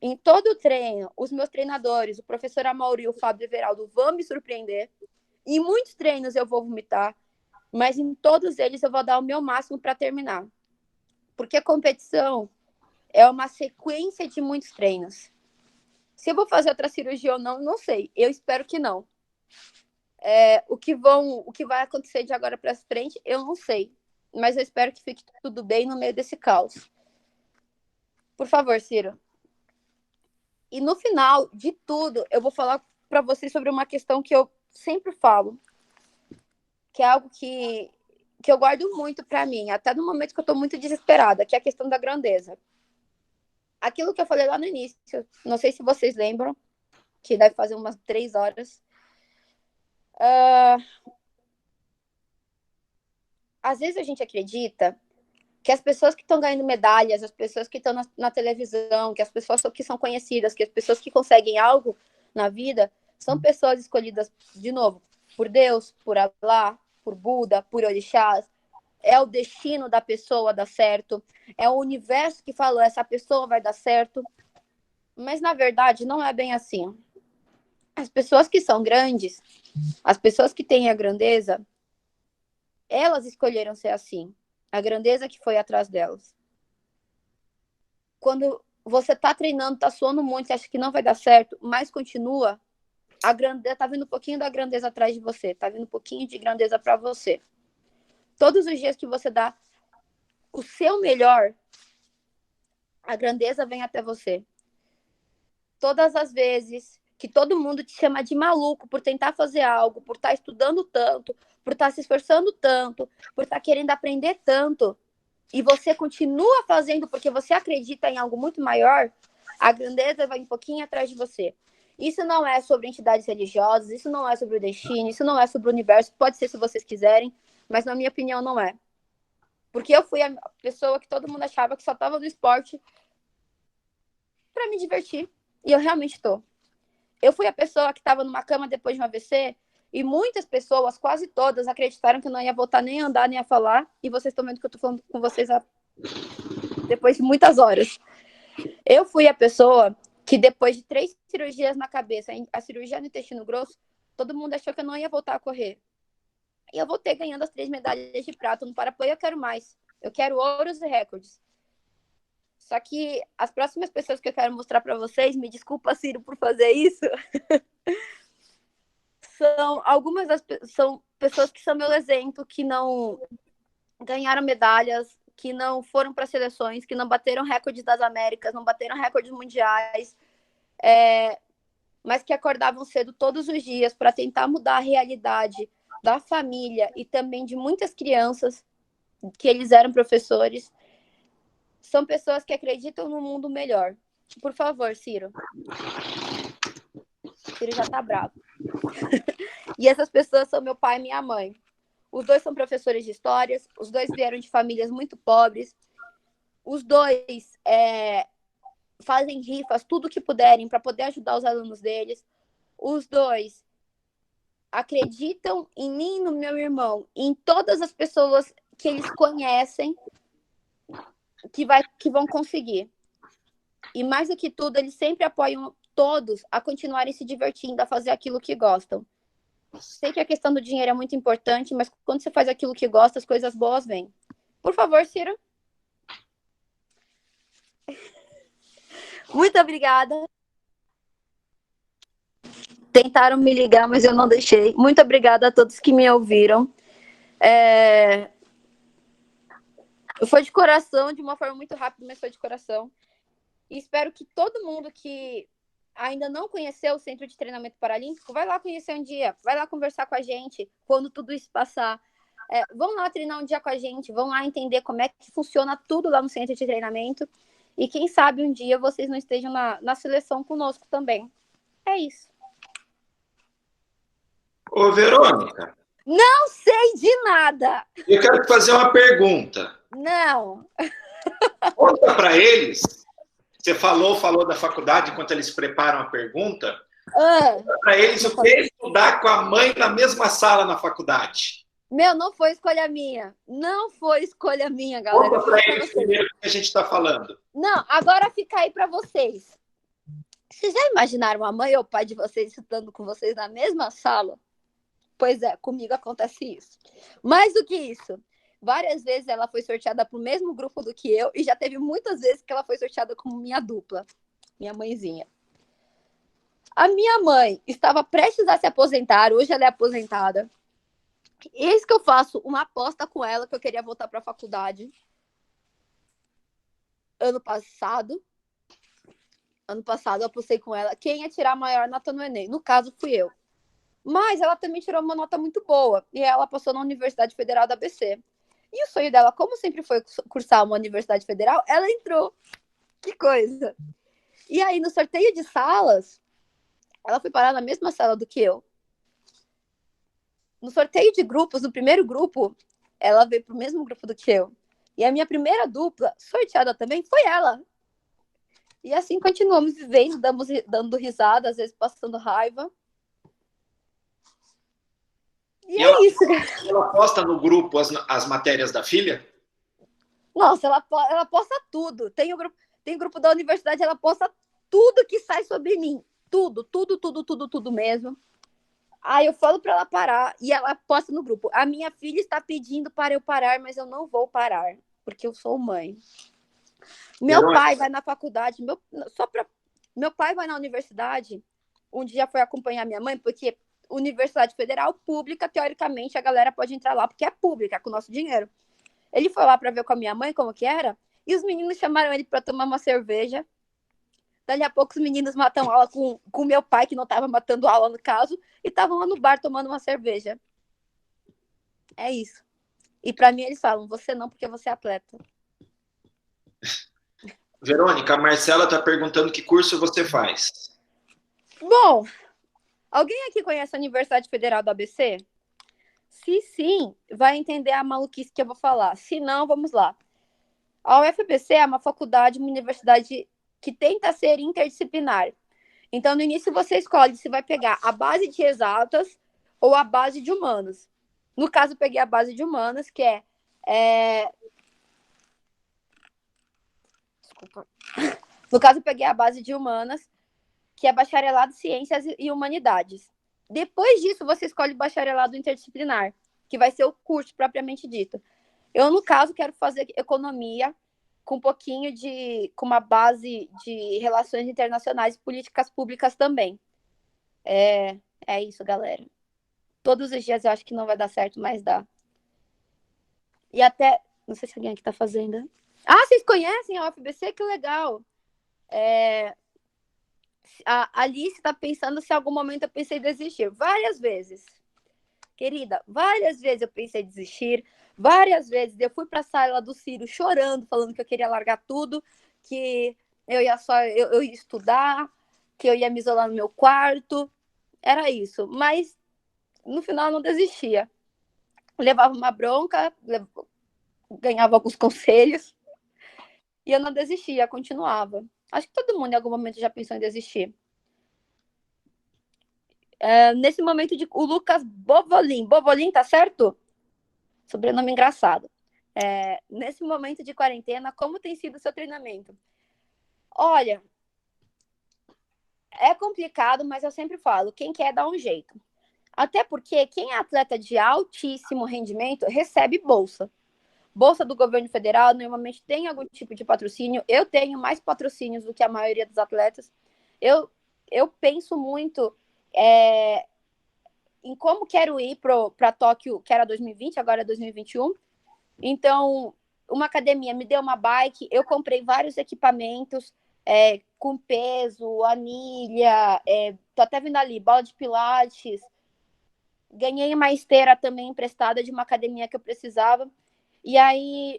Em todo treino, os meus treinadores, o professor Amauri e o Fábio Everaldo, vão me surpreender. Em muitos treinos eu vou vomitar, mas em todos eles eu vou dar o meu máximo para terminar. Porque a competição é uma sequência de muitos treinos. Se eu vou fazer outra cirurgia ou não, não sei. Eu espero que não. O que vai acontecer de agora para frente, eu não sei. Mas eu espero que fique tudo bem no meio desse caos. Por favor, Ciro. E no final de tudo, eu vou falar para vocês sobre uma questão que eu sempre falo, que é algo que eu guardo muito para mim, até no momento que eu estou muito desesperada, que é a questão da grandeza. Aquilo que eu falei lá no início, não sei se vocês lembram, que deve fazer umas 3 horas. Às vezes a gente acredita que as pessoas que estão ganhando medalhas, as pessoas que estão na televisão, que as pessoas que são conhecidas, que as pessoas que conseguem algo na vida, são pessoas escolhidas, de novo, por Deus, por Allah, por Buda, por orixás. É o destino da pessoa dar certo. É o universo que falou, essa pessoa vai dar certo. Mas, na verdade, não é bem assim. As pessoas que são grandes, as pessoas que têm a grandeza, elas escolheram ser assim. A grandeza que foi atrás delas. Quando você tá treinando, tá suando muito, acha que não vai dar certo, mas continua, a grandeza tá vindo um pouquinho da grandeza atrás de você, tá vindo um pouquinho de grandeza para você. Todos os dias que você dá o seu melhor, a grandeza vem até você. Todas as vezes que todo mundo te chama de maluco por tentar fazer algo, por estar estudando tanto, por estar se esforçando tanto, por estar querendo aprender tanto, e você continua fazendo porque você acredita em algo muito maior, a grandeza vai um pouquinho atrás de você. Isso não é sobre entidades religiosas, isso não é sobre o destino, isso não é sobre o universo, pode ser se vocês quiserem, mas na minha opinião não é. Porque eu fui a pessoa que todo mundo achava que só estava no esporte para me divertir. E eu realmente tô. Eu fui a pessoa que estava numa cama depois de um AVC e muitas pessoas, quase todas, acreditaram que eu não ia voltar nem a andar, nem a falar. E vocês estão vendo que eu tô falando com vocês depois de muitas horas. Eu fui a pessoa que depois de 3 cirurgias na cabeça, a cirurgia no intestino grosso, todo mundo achou que eu não ia voltar a correr. E eu voltei ganhando as 3 medalhas de prata no Paraplay. Eu quero mais. Eu quero ouros e recordes. Só que as próximas pessoas que eu quero mostrar para vocês, me desculpa, Ciro, por fazer isso, são pessoas que são meu exemplo, que não ganharam medalhas, que não foram para seleções, que não bateram recordes das Américas, não bateram recordes mundiais, mas que acordavam cedo todos os dias para tentar mudar a realidade da família e também de muitas crianças que eles eram professores. São pessoas que acreditam no mundo melhor. Por favor, Ciro. Ciro já tá bravo. E essas pessoas são meu pai e minha mãe. Os dois são professores de histórias, os dois vieram de famílias muito pobres, os dois fazem rifas, tudo que puderem para poder ajudar os alunos deles. Os dois acreditam em mim e no meu irmão, em todas as pessoas que eles conhecem que vão conseguir. E mais do que tudo, eles sempre apoiam todos a continuarem se divertindo, a fazer aquilo que gostam. Sei que a questão do dinheiro é muito importante, mas quando você faz aquilo que gosta, as coisas boas vêm. Por favor, Ciro. Muito obrigada. Tentaram me ligar, mas eu não deixei. Muito obrigada a todos que me ouviram. Foi de coração, de uma forma muito rápida, mas foi de coração. E espero que todo mundo que ainda não conheceu o Centro de Treinamento Paralímpico, vai lá conhecer um dia, vai lá conversar com a gente quando tudo isso passar. Vão lá treinar um dia com a gente, vão lá entender como é que funciona tudo lá no Centro de Treinamento. E quem sabe um dia vocês não estejam na seleção conosco também. É isso. Ô, Verônica. Não sei de nada. Eu quero te fazer uma pergunta. Não. Conta para eles. Você falou da faculdade enquanto eles preparam a pergunta. Conta para eles o que é estudar com a mãe na mesma sala na faculdade. Não foi escolha minha. Não foi escolha minha, galera. Conta para eles primeiro o que a gente está falando. Não, agora fica aí para vocês. Vocês já imaginaram a mãe ou o pai de vocês estudando com vocês na mesma sala? Pois é, comigo acontece isso. Mais do que isso, várias vezes ela foi sorteada para o mesmo grupo do que eu e já teve muitas vezes que ela foi sorteada como minha dupla, minha mãezinha. A minha mãe estava prestes a se aposentar, hoje ela é aposentada. Eis que eu faço uma aposta com ela que eu queria voltar para a faculdade. Ano passado eu apostei com ela quem ia tirar a maior nota no Enem. No caso, fui eu. Mas ela também tirou uma nota muito boa. E ela passou na Universidade Federal da ABC. E o sonho dela, como sempre foi cursar uma Universidade Federal, ela entrou. Que coisa. E aí, no sorteio de salas, ela foi parar na mesma sala do que eu. No sorteio de grupos, no primeiro grupo, ela veio pro mesmo grupo do que eu. E a minha primeira dupla, sorteada também, foi ela. E assim continuamos vivendo, dando risada, às vezes passando raiva. E é isso. Ela posta no grupo as matérias da filha? Nossa, ela posta tudo. Tem grupo da universidade, ela posta tudo que sai sobre mim. Tudo mesmo. Aí eu falo para ela parar e ela posta no grupo. A minha filha está pedindo para eu parar, mas eu não vou parar, porque eu sou mãe. Meu pai vai na faculdade, meu pai vai na universidade, um dia foi acompanhar minha mãe, porque Universidade Federal pública, teoricamente, a galera pode entrar lá, porque é pública, é com o nosso dinheiro. Ele foi lá para ver com a minha mãe como que era, e os meninos chamaram ele para tomar uma cerveja. Dali a pouco os meninos matam aula com meu pai, que não estava matando aula no caso, e estavam lá no bar tomando uma cerveja. É isso. E para mim eles falam, você não, porque você é atleta. Verônica, a Marcela está perguntando que curso você faz. Bom, alguém aqui conhece a Universidade Federal do ABC? Se sim, vai entender a maluquice que eu vou falar. Se não, vamos lá. A UFABC é uma faculdade, uma universidade que tenta ser interdisciplinar. Então, no início, você escolhe se vai pegar a base de exatas ou a base de humanas. No caso, eu peguei a base de humanas, que Desculpa. No caso, eu peguei a base de humanas, que é bacharelado em ciências e humanidades. Depois disso, você escolhe o bacharelado interdisciplinar, que vai ser o curso propriamente dito. Eu, no caso, quero fazer economia com um pouquinho com uma base de relações internacionais e políticas públicas também. É isso, galera. Todos os dias eu acho que não vai dar certo, mas dá. E até, não sei se alguém aqui tá fazendo. Ah, vocês conhecem a UFBC? Que legal. A Alice está pensando se em algum momento eu pensei em desistir. Várias vezes. Querida, várias vezes eu pensei em desistir. Várias vezes eu fui para a sala do Ciro chorando, falando que eu queria largar tudo, que eu ia estudar, que eu ia me isolar no meu quarto. Era isso. Mas no final eu não desistia. Levava uma bronca, ganhava alguns conselhos e eu não desistia, continuava. Acho que todo mundo em algum momento já pensou em desistir. Nesse momento, o Lucas Bovolin, tá certo? Sobrenome engraçado. Nesse momento de quarentena, como tem sido o seu treinamento? Olha, é complicado, mas eu sempre falo, quem quer dá um jeito. Até porque quem é atleta de altíssimo rendimento recebe bolsa. Bolsa do governo federal normalmente tem algum tipo de patrocínio. Eu tenho mais patrocínios do que a maioria dos atletas. Eu penso muito em como quero ir para Tóquio, que era 2020, agora é 2021. Então, uma academia me deu uma bike, eu comprei vários equipamentos com peso, anilha, tô até vendo ali, bola de pilates. Ganhei uma esteira também emprestada de uma academia que eu precisava. E aí,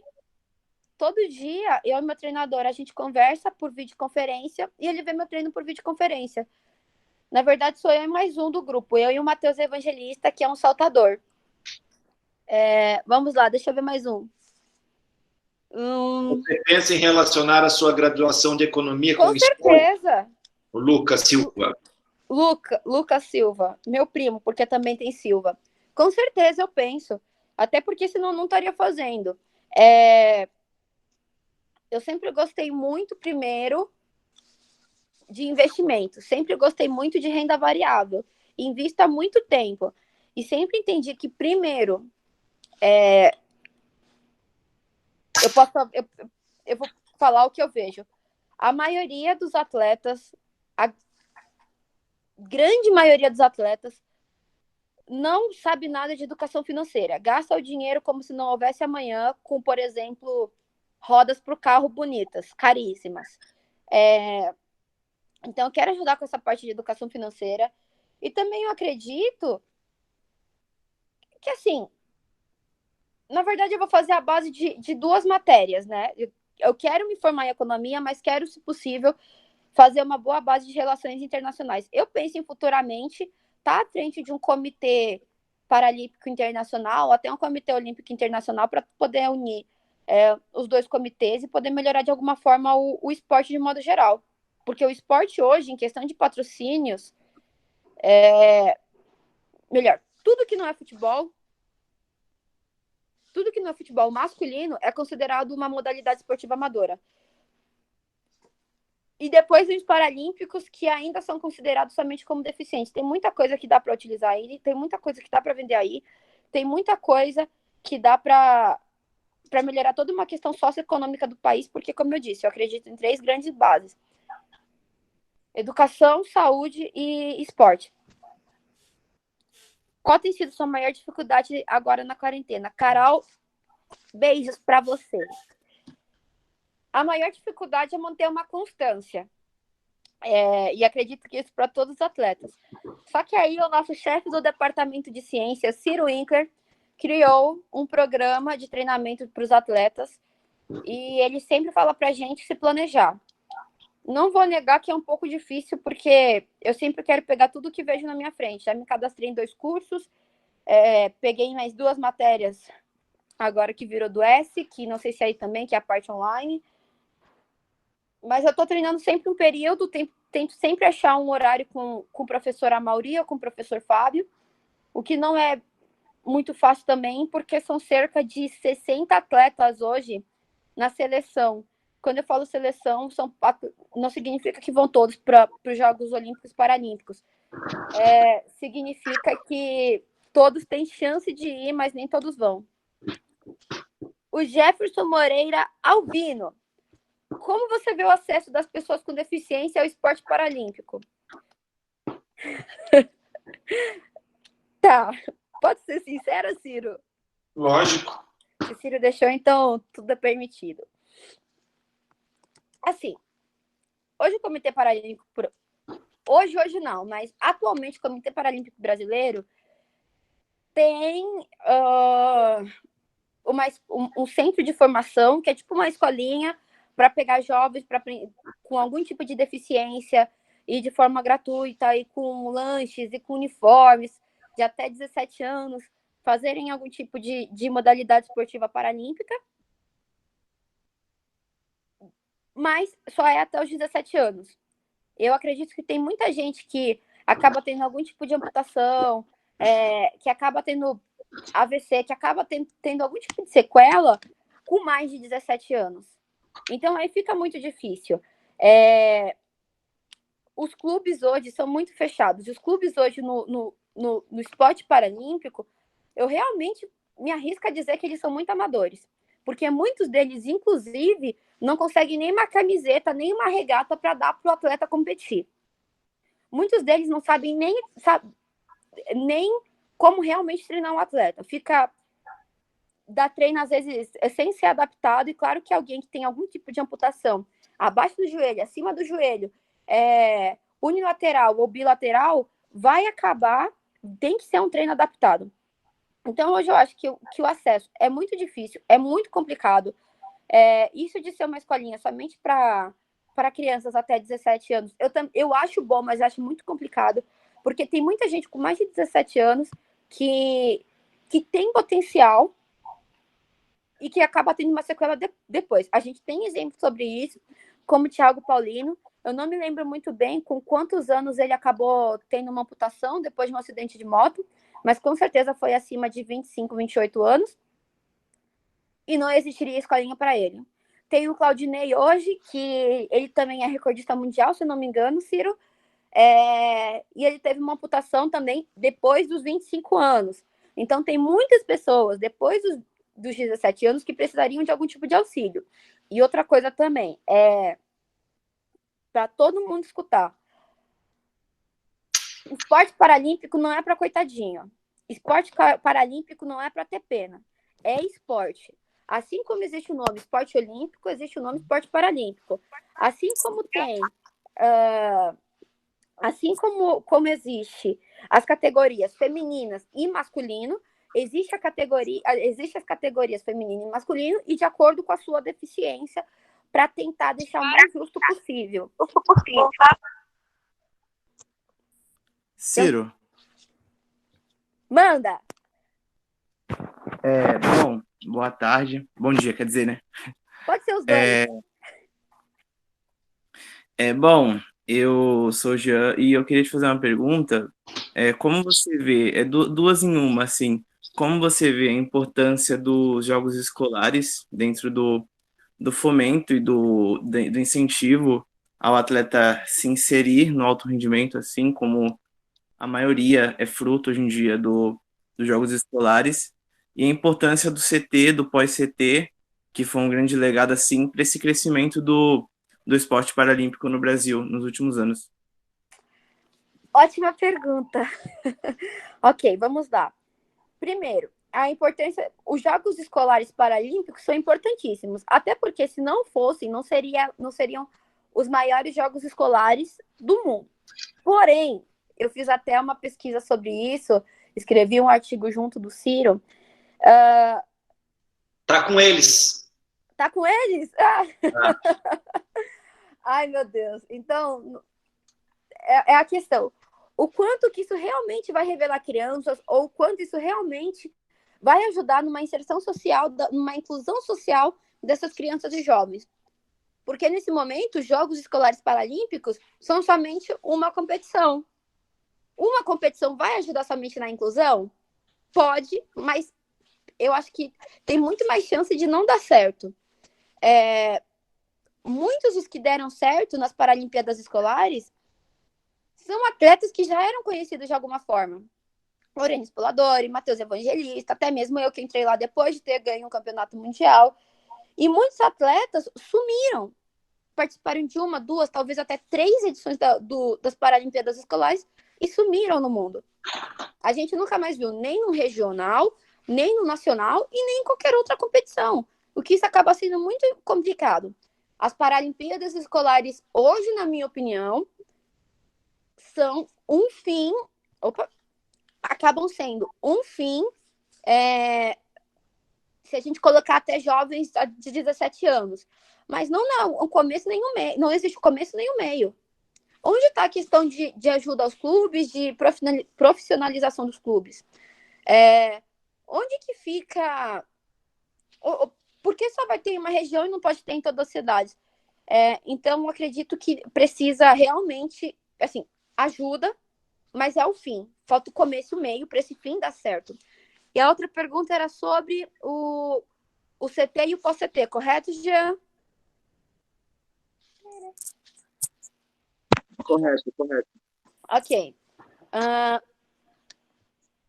todo dia, eu e meu treinador, a gente conversa por videoconferência e ele vê meu treino por videoconferência. Na verdade, sou eu e mais um do grupo, eu e o Matheus Evangelista, que é um saltador. Vamos lá, deixa eu ver mais um. Você pensa em relacionar a sua graduação de economia com certeza. O Lucas Silva. Lucas Silva, meu primo, porque também tem Silva. Com certeza eu penso. Até porque senão não estaria fazendo. Eu sempre gostei muito, primeiro, de investimento. Sempre gostei muito de renda variável. Invisto há muito tempo. E sempre entendi que, primeiro, eu vou falar o que eu vejo. A maioria dos atletas, a grande maioria dos atletas, não sabe nada de educação financeira. Gasta o dinheiro como se não houvesse amanhã com, por exemplo, rodas para o carro bonitas, caríssimas. Então, eu quero ajudar com essa parte de educação financeira. E também eu acredito que, assim, na verdade, eu vou fazer a base de duas matérias, né? Eu quero me formar em economia, mas quero, se possível, fazer uma boa base de relações internacionais. Eu penso em futuramente estar à frente de um comitê paralímpico internacional, até um comitê olímpico internacional, para poder unir os dois comitês e poder melhorar de alguma forma o esporte de modo geral. Porque o esporte hoje, em questão de patrocínios, melhor, tudo que não é futebol masculino é considerado uma modalidade esportiva amadora. E depois os paralímpicos, que ainda são considerados somente como deficientes. Tem muita coisa que dá para utilizar aí, tem muita coisa que dá para vender aí, tem muita coisa que dá para melhorar toda uma questão socioeconômica do país, porque, como eu disse, eu acredito em 3 grandes bases: educação, saúde e esporte. Qual tem sido sua maior dificuldade agora na quarentena? Carol, beijos para você. A maior dificuldade é manter uma constância. E acredito que isso para todos os atletas. Só que aí o nosso chefe do departamento de ciências, Ciro Winkler, criou um programa de treinamento para os atletas e ele sempre fala para a gente se planejar. Não vou negar que é um pouco difícil, porque eu sempre quero pegar tudo que vejo na minha frente. Já me cadastrei em 2 cursos, peguei mais 2 matérias agora que virou do S, que não sei se é aí também, que é a parte online. Mas eu estou treinando sempre um período, tento sempre achar um horário com o professor Amaury ou com o professor Fábio, o que não é muito fácil também, porque são cerca de 60 atletas hoje na seleção. Quando eu falo seleção, não significa que vão todos para os Jogos Olímpicos e Paralímpicos. Significa que todos têm chance de ir, mas nem todos vão. O Jefferson Moreira Albino. Como você vê o acesso das pessoas com deficiência ao esporte paralímpico? Tá. Pode ser sincera, Ciro? Lógico. Se Ciro deixou, então tudo é permitido. Assim, hoje o Comitê Paralímpico... Hoje não, mas atualmente o Comitê Paralímpico Brasileiro tem um centro de formação, que é tipo uma escolinha para pegar jovens com algum tipo de deficiência e de forma gratuita, e com lanches e com uniformes de até 17 anos, fazerem algum tipo de modalidade esportiva paralímpica, mas só é até os 17 anos. Eu acredito que tem muita gente que acaba tendo algum tipo de amputação, que acaba tendo AVC, que acaba tendo algum tipo de sequela com mais de 17 anos. Então, aí fica muito difícil. Os clubes hoje são muito fechados. Os clubes hoje no esporte paralímpico, eu realmente me arrisco a dizer que eles são muito amadores. Porque muitos deles, inclusive, não conseguem nem uma camiseta, nem uma regata para dar para o atleta competir. Muitos deles não sabem nem como realmente treinar um atleta. Dá treino, às vezes, sem ser adaptado, e claro que alguém que tem algum tipo de amputação abaixo do joelho, acima do joelho, unilateral ou bilateral, vai acabar, tem que ser um treino adaptado. Então, hoje eu acho que o acesso é muito difícil, é muito complicado. Isso de ser uma escolinha somente para crianças até 17 anos, eu acho bom, mas acho muito complicado, porque tem muita gente com mais de 17 anos que tem potencial e que acaba tendo uma sequela depois. A gente tem exemplos sobre isso, como o Thiago Paulino. Eu não me lembro muito bem com quantos anos ele acabou tendo uma amputação depois de um acidente de moto, mas com certeza foi acima de 25, 28 anos. E não existiria escolinha para ele. Tem o Claudinei hoje, que ele também é recordista mundial, se não me engano, Ciro. E ele teve uma amputação também depois dos 25 anos. Então, tem muitas pessoas, depois dos 17 anos, que precisariam de algum tipo de auxílio. E outra coisa também, para todo mundo escutar. Esporte paralímpico não é para coitadinho. Esporte paralímpico não é para ter pena. É esporte. Assim como existe o nome esporte olímpico, existe o nome esporte paralímpico. Assim como tem... assim como existe as categorias femininas e masculino, existe as categorias feminino e masculino, e de acordo com a sua deficiência, para tentar deixar o mais justo possível. Ciro. Manda! Bom, boa tarde. Bom dia, quer dizer, né? Pode ser os dois. Bom, eu sou o Jean e eu queria te fazer uma pergunta. Como você vê, duas em uma, assim, como você vê a importância dos jogos escolares dentro do fomento e do incentivo ao atleta se inserir no alto rendimento, assim como a maioria é fruto hoje em dia dos jogos escolares, e a importância do CT, do pós-CT, que foi um grande legado assim para esse crescimento do esporte paralímpico no Brasil nos últimos anos. Ótima pergunta. Ok, vamos lá. Primeiro, a importância... Os Jogos Escolares Paralímpicos são importantíssimos, até porque se não fossem, não seriam os maiores Jogos Escolares do mundo. Porém, eu fiz até uma pesquisa sobre isso, escrevi um artigo junto do Ciro. Tá com eles. Tá com eles? Ai, meu Deus. Então, é a questão. O quanto que isso realmente vai revelar crianças, ou o quanto isso realmente vai ajudar numa inserção social, numa inclusão social dessas crianças e jovens. Porque nesse momento, os Jogos Escolares Paralímpicos são somente uma competição. Uma competição vai ajudar somente na inclusão? Pode, mas eu acho que tem muito mais chance de não dar certo. Muitos dos que deram certo nas Paralimpíadas Escolares são atletas que já eram conhecidos de alguma forma. Lorena Spoladori, Matheus Evangelista, até mesmo eu que entrei lá depois de ter ganho um campeonato mundial. E muitos atletas sumiram. Participaram de uma, duas, talvez até 3 edições das Paralimpíadas Escolares e sumiram no mundo. A gente nunca mais viu nem no regional, nem no nacional e nem em qualquer outra competição. O que isso acaba sendo muito complicado. As Paralimpíadas Escolares, hoje, na minha opinião, são um fim... acabam sendo um fim se a gente colocar até jovens de 17 anos. Mas não o começo nem o meio. Não existe o começo nem o meio. Onde está a questão de ajuda aos clubes, de profissionalização dos clubes? Onde que fica... Por que só vai ter em uma região e não pode ter em todas as cidades? Então, eu acredito que precisa realmente, assim, ajuda, mas é o fim. Falta o começo e o meio para esse fim dar certo. E a outra pergunta era sobre o CT e o pós-CT, correto, Jean? Correto. Ok.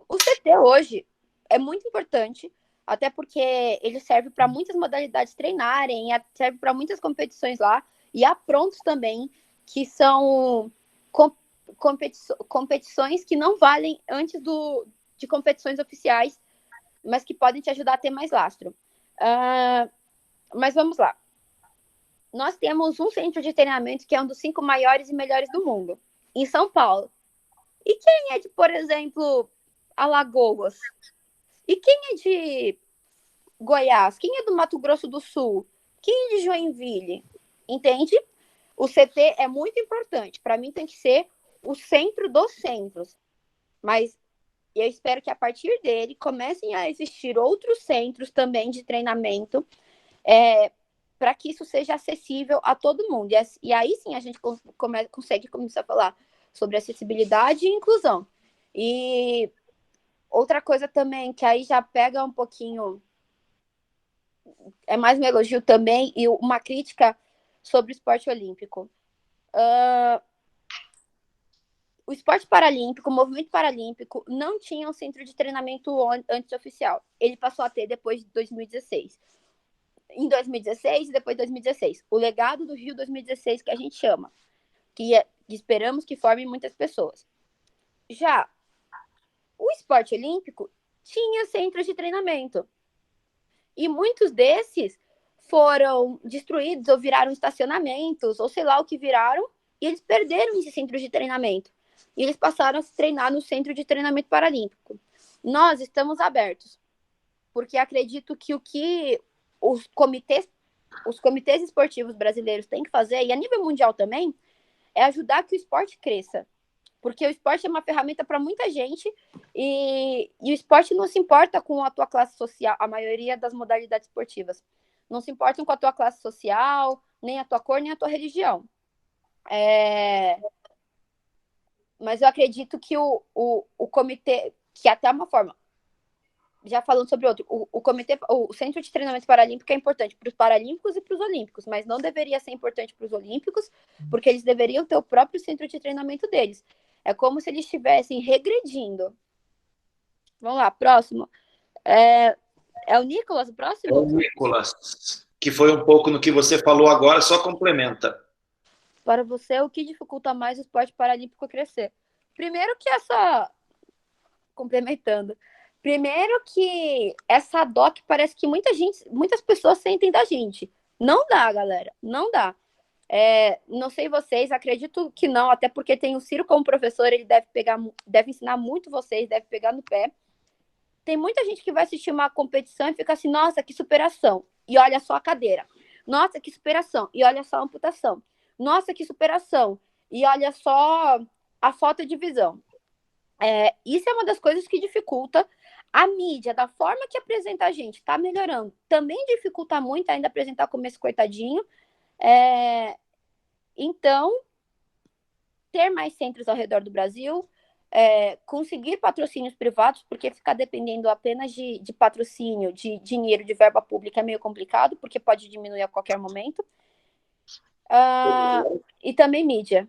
O CT hoje é muito importante, até porque ele serve para muitas modalidades treinarem, serve para muitas competições lá, e há prontos também, que são competições que não valem antes de competições oficiais, mas que podem te ajudar a ter mais lastro. Mas vamos lá. Nós temos um centro de treinamento que é um dos 5 maiores e melhores do mundo, em São Paulo. E quem é de, por exemplo, Alagoas? E quem é de Goiás? Quem é do Mato Grosso do Sul? Quem é de Joinville? Entende? O CT é muito importante. Para mim tem que ser o centro dos centros. Mas eu espero que a partir dele comecem a existir outros centros também de treinamento para que isso seja acessível a todo mundo. E aí sim a gente consegue começar a falar sobre acessibilidade e inclusão. E outra coisa também, que aí já pega um pouquinho, é mais um elogio também, e uma crítica sobre o esporte olímpico. O esporte paralímpico, o movimento paralímpico, não tinha um centro de treinamento antes oficial. Ele passou a ter depois de 2016. Em 2016 e depois de 2016. O legado do Rio 2016, que a gente chama, que esperamos que forme muitas pessoas. Já o esporte olímpico tinha centros de treinamento. E muitos desses foram destruídos ou viraram estacionamentos, ou sei lá o que viraram, e eles perderam esses centros de treinamento. E eles passaram a se treinar no Centro de Treinamento Paralímpico. Nós estamos abertos, porque acredito que o que os comitês esportivos brasileiros têm que fazer, e a nível mundial também, é ajudar que o esporte cresça. Porque o esporte é uma ferramenta para muita gente e o esporte não se importa com a tua classe social, a maioria das modalidades esportivas. Não se importam com a tua classe social, nem a tua cor, nem a tua religião. Mas eu acredito que o comitê, que é até uma forma, já falando sobre outro, o Centro de Treinamento Paralímpico é importante para os paralímpicos e para os olímpicos, mas não deveria ser importante para os olímpicos, porque eles deveriam ter o próprio centro de treinamento deles. É como se eles estivessem regredindo. Vamos lá, próximo. É o Nicolas, o próximo? É o Nicolas, que foi um pouco no que você falou agora, só complementa. Para você, o que dificulta mais o esporte paralímpico crescer? Primeiro que complementando. Primeiro que essa DOC parece que muitas pessoas sentem da gente. Não dá, galera. Não dá. Não sei vocês, acredito que não, até porque tem o Ciro como professor, ele deve ensinar muito vocês, deve pegar no pé. Tem muita gente que vai assistir uma competição e fica assim, nossa, que superação. E olha só a cadeira. Nossa, que superação. E olha só a amputação. Nossa, que superação. E olha só a falta de visão. Isso é uma das coisas que dificulta. A mídia, da forma que apresenta a gente, está melhorando. Também dificulta muito ainda apresentar como esse coitadinho. Então, ter mais centros ao redor do Brasil, conseguir patrocínios privados, porque ficar dependendo apenas de patrocínio, de dinheiro, de verba pública é meio complicado, porque pode diminuir a qualquer momento. E também mídia.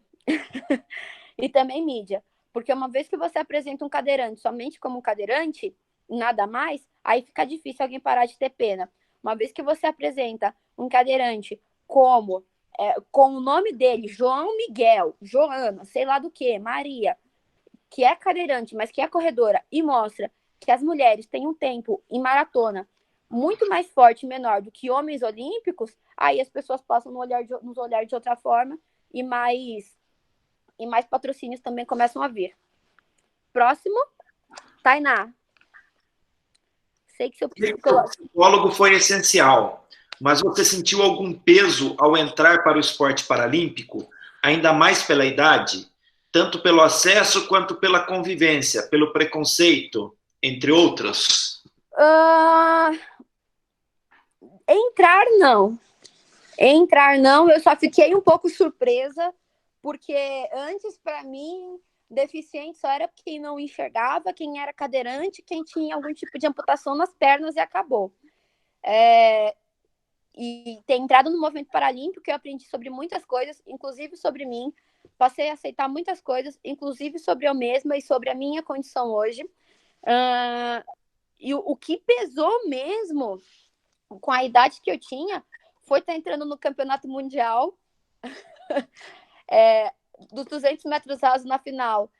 E também mídia. Porque uma vez que você apresenta um cadeirante somente como um cadeirante, nada mais, aí fica difícil alguém parar de ter pena. Uma vez que você apresenta um cadeirante como com o nome dele, João Miguel, Joana, sei lá do que, Maria, que é cadeirante, mas que é corredora, e mostra que as mulheres têm um tempo em maratona muito mais forte e menor do que homens olímpicos, aí as pessoas passam nos olhar de outra forma e mais patrocínios também começam a vir. Próximo, Tainá. Sei que seu psicólogo foi essencial, mas você sentiu algum peso ao entrar para o esporte paralímpico, ainda mais pela idade, tanto pelo acesso quanto pela convivência, pelo preconceito, entre outros? Entrar não, eu só fiquei um pouco surpresa, porque antes, para mim, deficiente só era quem não enxergava, quem era cadeirante, quem tinha algum tipo de amputação nas pernas e acabou. E ter entrado no movimento paralímpico, eu aprendi sobre muitas coisas, inclusive sobre mim, passei a aceitar muitas coisas, inclusive sobre eu mesma e sobre a minha condição hoje. E o que pesou mesmo, com a idade que eu tinha, foi estar entrando no campeonato mundial, dos 200 metros rasos na final.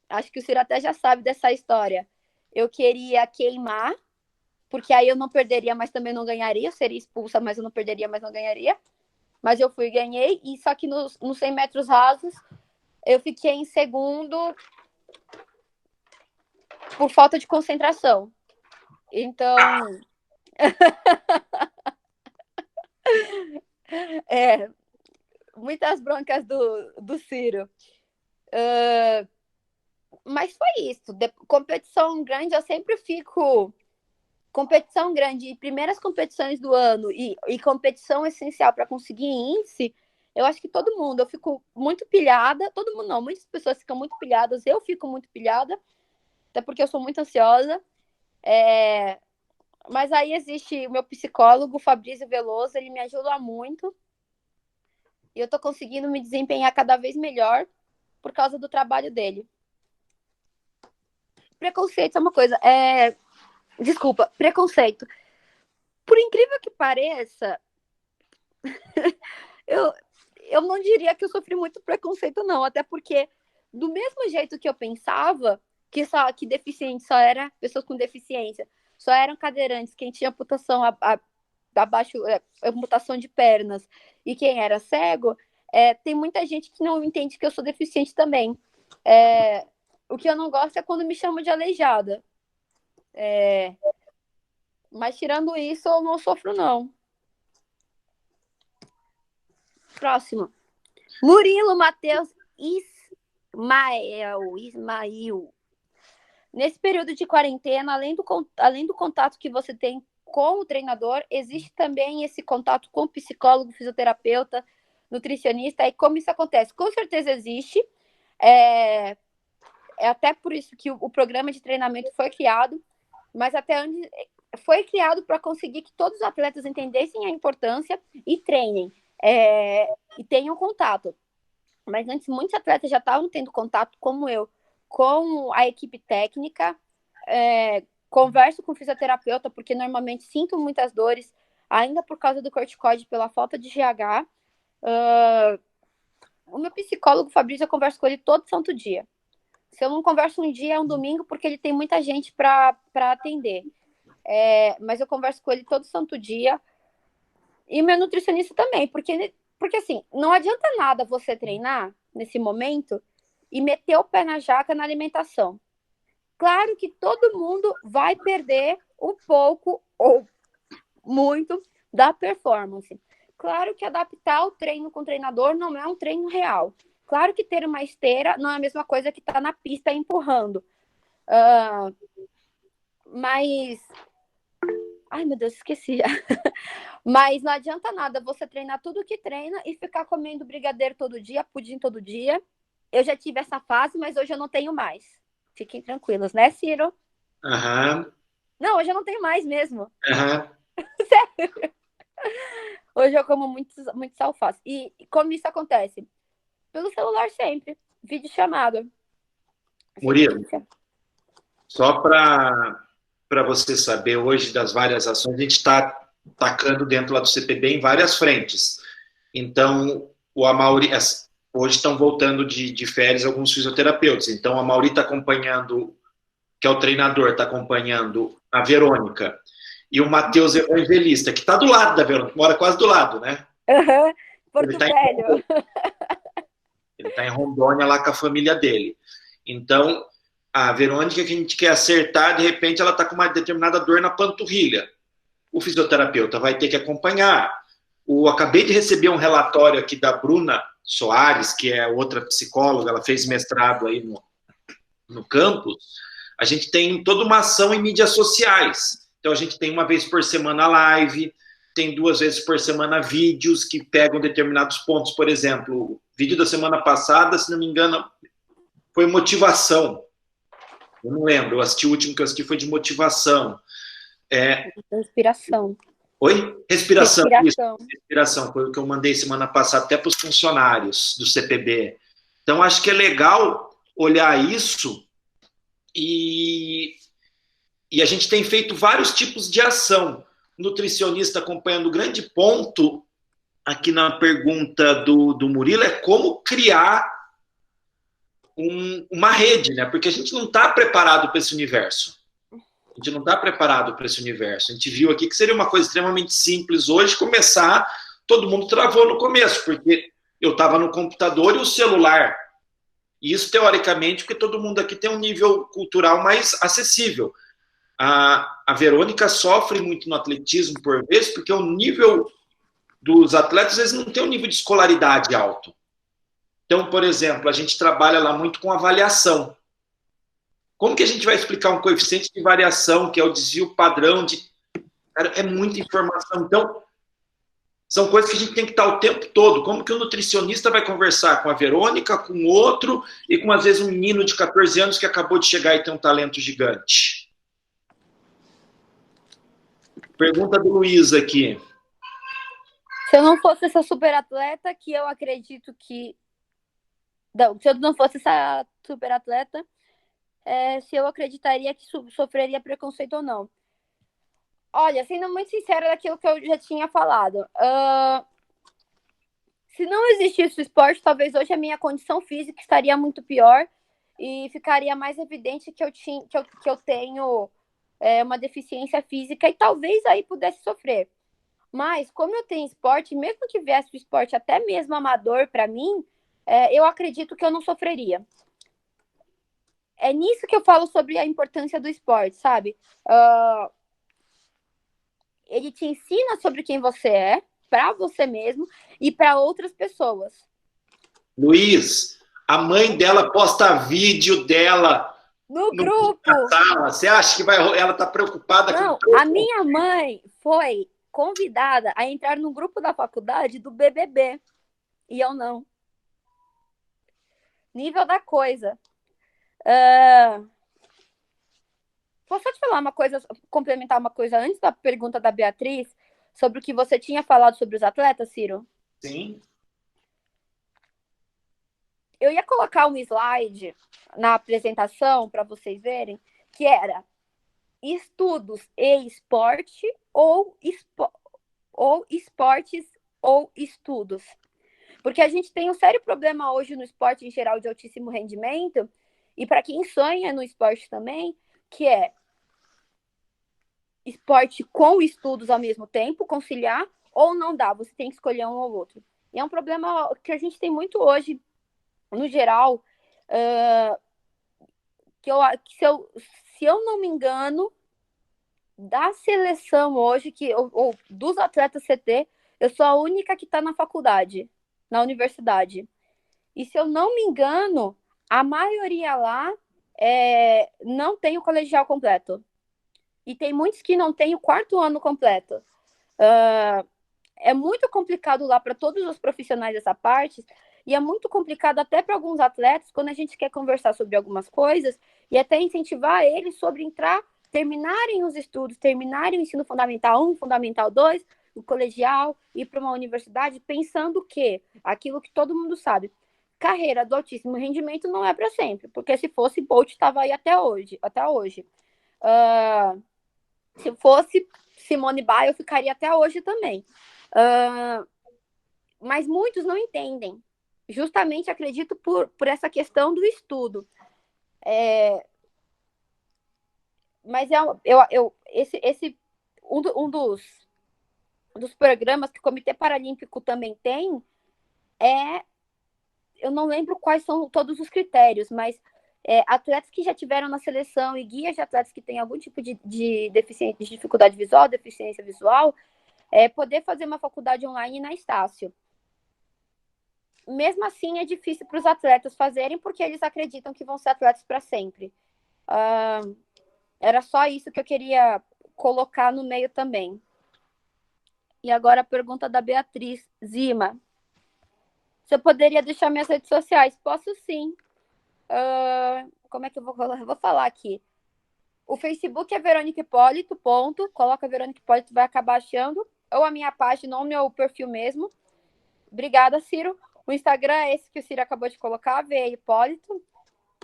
Acho que o Ciro até já sabe dessa história. Eu queria queimar, porque aí eu não perderia, mas também não ganharia. Eu seria expulsa, mas eu não perderia, mas não ganharia. Mas eu fui e ganhei. E só que nos 100 metros rasos, eu fiquei em segundo por falta de concentração. Então... muitas broncas do Ciro. Mas foi isso. Competição grande, eu sempre fico... Competição grande e primeiras competições do ano e competição essencial para conseguir índice, eu acho que todo mundo, eu fico muito pilhada, todo mundo não, muitas pessoas ficam muito pilhadas, eu fico muito pilhada, até porque eu sou muito ansiosa. Mas aí existe o meu psicólogo, Fabrício Veloso, ele me ajuda muito e eu estou conseguindo me desempenhar cada vez melhor por causa do trabalho dele. Preconceito é uma coisa, desculpa, preconceito. Por incrível que pareça, eu não diria que eu sofri muito preconceito, não. Até porque, do mesmo jeito que eu pensava que deficiente só era pessoas com deficiência, só eram cadeirantes, quem tinha amputação abaixo, amputação de pernas, e quem era cego, tem muita gente que não entende que eu sou deficiente também. O que eu não gosto é quando me chamam de aleijada. Mas tirando isso, eu não sofro, não. Próximo. Murilo Matheus Ismail. Nesse período de quarentena, além do contato que você tem com o treinador, existe também esse contato com o psicólogo, fisioterapeuta, nutricionista. E como isso acontece? Com certeza existe. É até por isso que o programa de treinamento foi criado, mas até onde foi criado para conseguir que todos os atletas entendessem a importância e treinem, e tenham contato. Mas antes, muitos atletas já estavam tendo contato, como eu, com a equipe técnica, converso com o fisioterapeuta, porque normalmente sinto muitas dores, ainda por causa do corticoide, pela falta de GH. O meu psicólogo, Fabrício, eu converso com ele todo santo dia. Se eu não converso um dia, é um domingo, porque ele tem muita gente para atender. Mas eu converso com ele todo santo dia. E meu nutricionista também, porque assim, não adianta nada você treinar nesse momento e meter o pé na jaca na alimentação. Claro que todo mundo vai perder um pouco ou muito da performance. Claro que adaptar o treino com o treinador não é um treino real. Claro que ter uma esteira não é a mesma coisa que estar na pista empurrando. Mas Ai, meu Deus, esqueci. Mas não adianta nada você treinar tudo que treina e ficar comendo brigadeiro todo dia, pudim todo dia. Eu já tive essa fase, mas hoje eu não tenho mais. Fiquem tranquilos, né, Ciro? Aham. Não, hoje eu não tenho mais mesmo. Aham. Sério. Hoje eu como muito alface. E como isso acontece? Pelo celular sempre. Vídeo chamada. Murilo, só para você saber, hoje das várias ações, a gente está tacando dentro lá do CPB em várias frentes. Então, a Mauri, hoje estão voltando de férias alguns fisioterapeutas. Então, a Mauri está acompanhando, que é o treinador, está acompanhando a Verônica. E o Matheus Evangelista, que está do lado da Verônica, mora quase do lado, né? Uhum. Porto Velho. Ele está em Rondônia lá com a família dele. Então, a Verônica, que a gente quer acertar, de repente ela está com uma determinada dor na panturrilha. O fisioterapeuta vai ter que acompanhar. Acabei de receber um relatório aqui da Bruna Soares, que é outra psicóloga, ela fez mestrado aí no campus. A gente tem toda uma ação em mídias sociais. Então, a gente tem uma vez por semana live, tem 2 vezes por semana vídeos que pegam determinados pontos. Por exemplo, o vídeo da semana passada, se não me engano, foi motivação. Eu não lembro, o último que eu assisti foi de motivação. Respiração. Oi? Respiração. Respiração, foi o que eu mandei semana passada até para os funcionários do CPB. Então, acho que é legal olhar isso e a gente tem feito vários tipos de ação. Nutricionista acompanhando. O grande ponto aqui na pergunta do Murilo é como criar uma rede, né? Porque a gente não está preparado para esse universo. A gente não está preparado para esse universo. A gente viu aqui que seria uma coisa extremamente simples hoje começar. Todo mundo travou no começo, porque eu estava no computador e o celular. E isso, teoricamente, porque todo mundo aqui tem um nível cultural mais acessível. A Verônica sofre muito no atletismo, por vezes, porque o nível dos atletas, às vezes, não tem um nível de escolaridade alto. Então, por exemplo, a gente trabalha lá muito com avaliação. Como que a gente vai explicar um coeficiente de variação, que é o desvio padrão de... Cara, é muita informação. Então, são coisas que a gente tem que estar o tempo todo. Como que o nutricionista vai conversar com a Verônica, com outro, e com, às vezes, um menino de 14 anos que acabou de chegar e tem um talento gigante? Pergunta do Luiz aqui. Se eu não fosse essa super atleta, que eu acredito que... Não, se eu não fosse essa super atleta, se eu acreditaria que sofreria preconceito ou não. Olha, sendo muito sincera daquilo que eu já tinha falado, se não existisse o esporte, talvez hoje a minha condição física estaria muito pior e ficaria mais evidente que eu tenho uma deficiência física e talvez aí pudesse sofrer. Mas, como eu tenho esporte, mesmo que viesse o esporte até mesmo amador para mim, eu acredito que eu não sofreria. É nisso que eu falo sobre a importância do esporte, sabe? Ele te ensina sobre quem você é, para você mesmo e para outras pessoas. Luiz, a mãe dela posta vídeo dela no grupo. Você acha que ela está preocupada com... Não, a minha mãe foi convidada a entrar no grupo da faculdade do BBB. E eu não. Nível da coisa. Posso só te falar uma coisa, complementar uma coisa antes da pergunta da Beatriz, sobre o que você tinha falado sobre os atletas, Ciro? Sim. Eu ia colocar um slide na apresentação para vocês verem, que era estudos e esporte ou esportes ou estudos. Porque a gente tem um sério problema hoje no esporte em geral de altíssimo rendimento, e para quem sonha no esporte também, que é esporte com estudos ao mesmo tempo, conciliar, ou não dá, você tem que escolher um ou outro. E é um problema que a gente tem muito hoje, no geral, se eu não me engano, da seleção hoje, ou dos atletas CT, eu sou a única que está na faculdade, na universidade. E se eu não me engano, a maioria lá não tem o colegial completo. E tem muitos que não têm o 4º ano completo. É muito complicado lá para todos os profissionais dessa parte, e é muito complicado até para alguns atletas, quando a gente quer conversar sobre algumas coisas, e até incentivar eles sobre terminarem os estudos, terminarem o ensino fundamental 1, fundamental 2, o colegial, ir para uma universidade, pensando que aquilo que todo mundo sabe, carreira do altíssimo rendimento não é para sempre, porque se fosse, Bolt estava aí até hoje. Se fosse Simone Biles, eu ficaria até hoje também. Mas muitos não entendem. Justamente, acredito, por essa questão do estudo. Mas um dos programas que o Comitê Paralímpico também tem eu não lembro quais são todos os critérios, mas atletas que já tiveram na seleção e guias de atletas que têm algum tipo de deficiência, de dificuldade visual, deficiência visual, poder fazer uma faculdade online na Estácio. Mesmo assim, é difícil para os atletas fazerem, porque eles acreditam que vão ser atletas para sempre. Era só isso que eu queria colocar no meio também. E agora a pergunta da Beatriz Zima. Você poderia deixar minhas redes sociais? Posso sim. Como é que eu vou falar? Eu vou falar aqui. O Facebook é Verônica Hipólito, ponto. Coloca Verônica Hipólito, vai acabar achando. Ou a minha página, ou o meu perfil mesmo. Obrigada, Ciro. O Instagram é esse que o Ciro acabou de colocar, V Hipólito.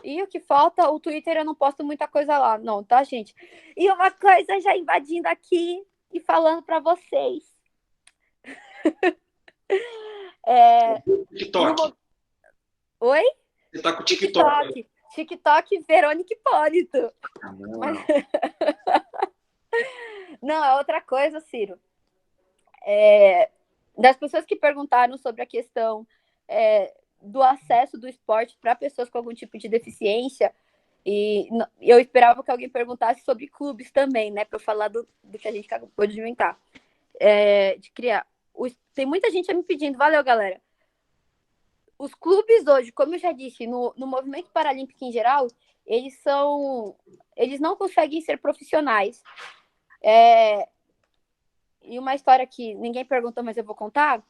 E o que falta, o Twitter eu não posto muita coisa lá. Não, tá, gente? E uma coisa já invadindo aqui e falando para vocês. TikTok. Oi? Você tá com o TikTok. TikTok, Verônica Hipólito. Mas... Não, é outra coisa, Ciro. Das pessoas que perguntaram sobre a questão do acesso do esporte para pessoas com algum tipo de deficiência, e eu esperava que alguém perguntasse sobre clubes também, né, para eu falar do que a gente acabou de inventar, de criar. Tem muita gente me pedindo, valeu, galera. Os clubes hoje, como eu já disse, no movimento paralímpico em geral, eles não conseguem ser profissionais. E uma história que ninguém perguntou, mas eu vou contar.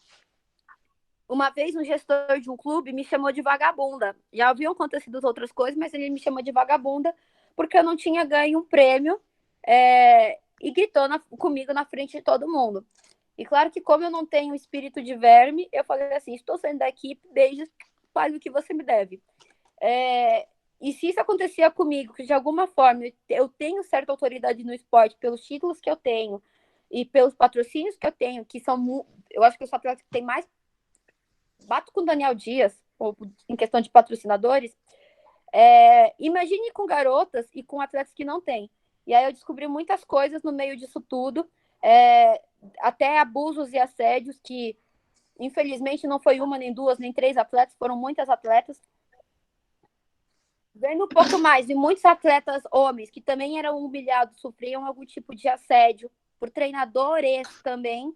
Uma vez, um gestor de um clube me chamou de vagabunda. Já haviam acontecido outras coisas, mas ele me chamou de vagabunda porque eu não tinha ganho um prêmio e gritou comigo na frente de todo mundo. E claro que, como eu não tenho espírito de verme, eu falei assim, estou saindo da equipe, beijos, faz o que você me deve. E se isso acontecia comigo, que de alguma forma eu tenho certa autoridade no esporte, pelos títulos que eu tenho e pelos patrocínios que eu tenho, que são, eu acho que eu sou atleta que tem mais, bato com o Daniel Dias, em questão de patrocinadores, imagine com garotas e com atletas que não têm. E aí eu descobri muitas coisas no meio disso tudo, até abusos e assédios que, infelizmente, não foi uma, nem duas, nem 3 atletas, foram muitas atletas. Vendo um pouco mais, e muitos atletas homens que também eram humilhados, sofriam algum tipo de assédio por treinadores também.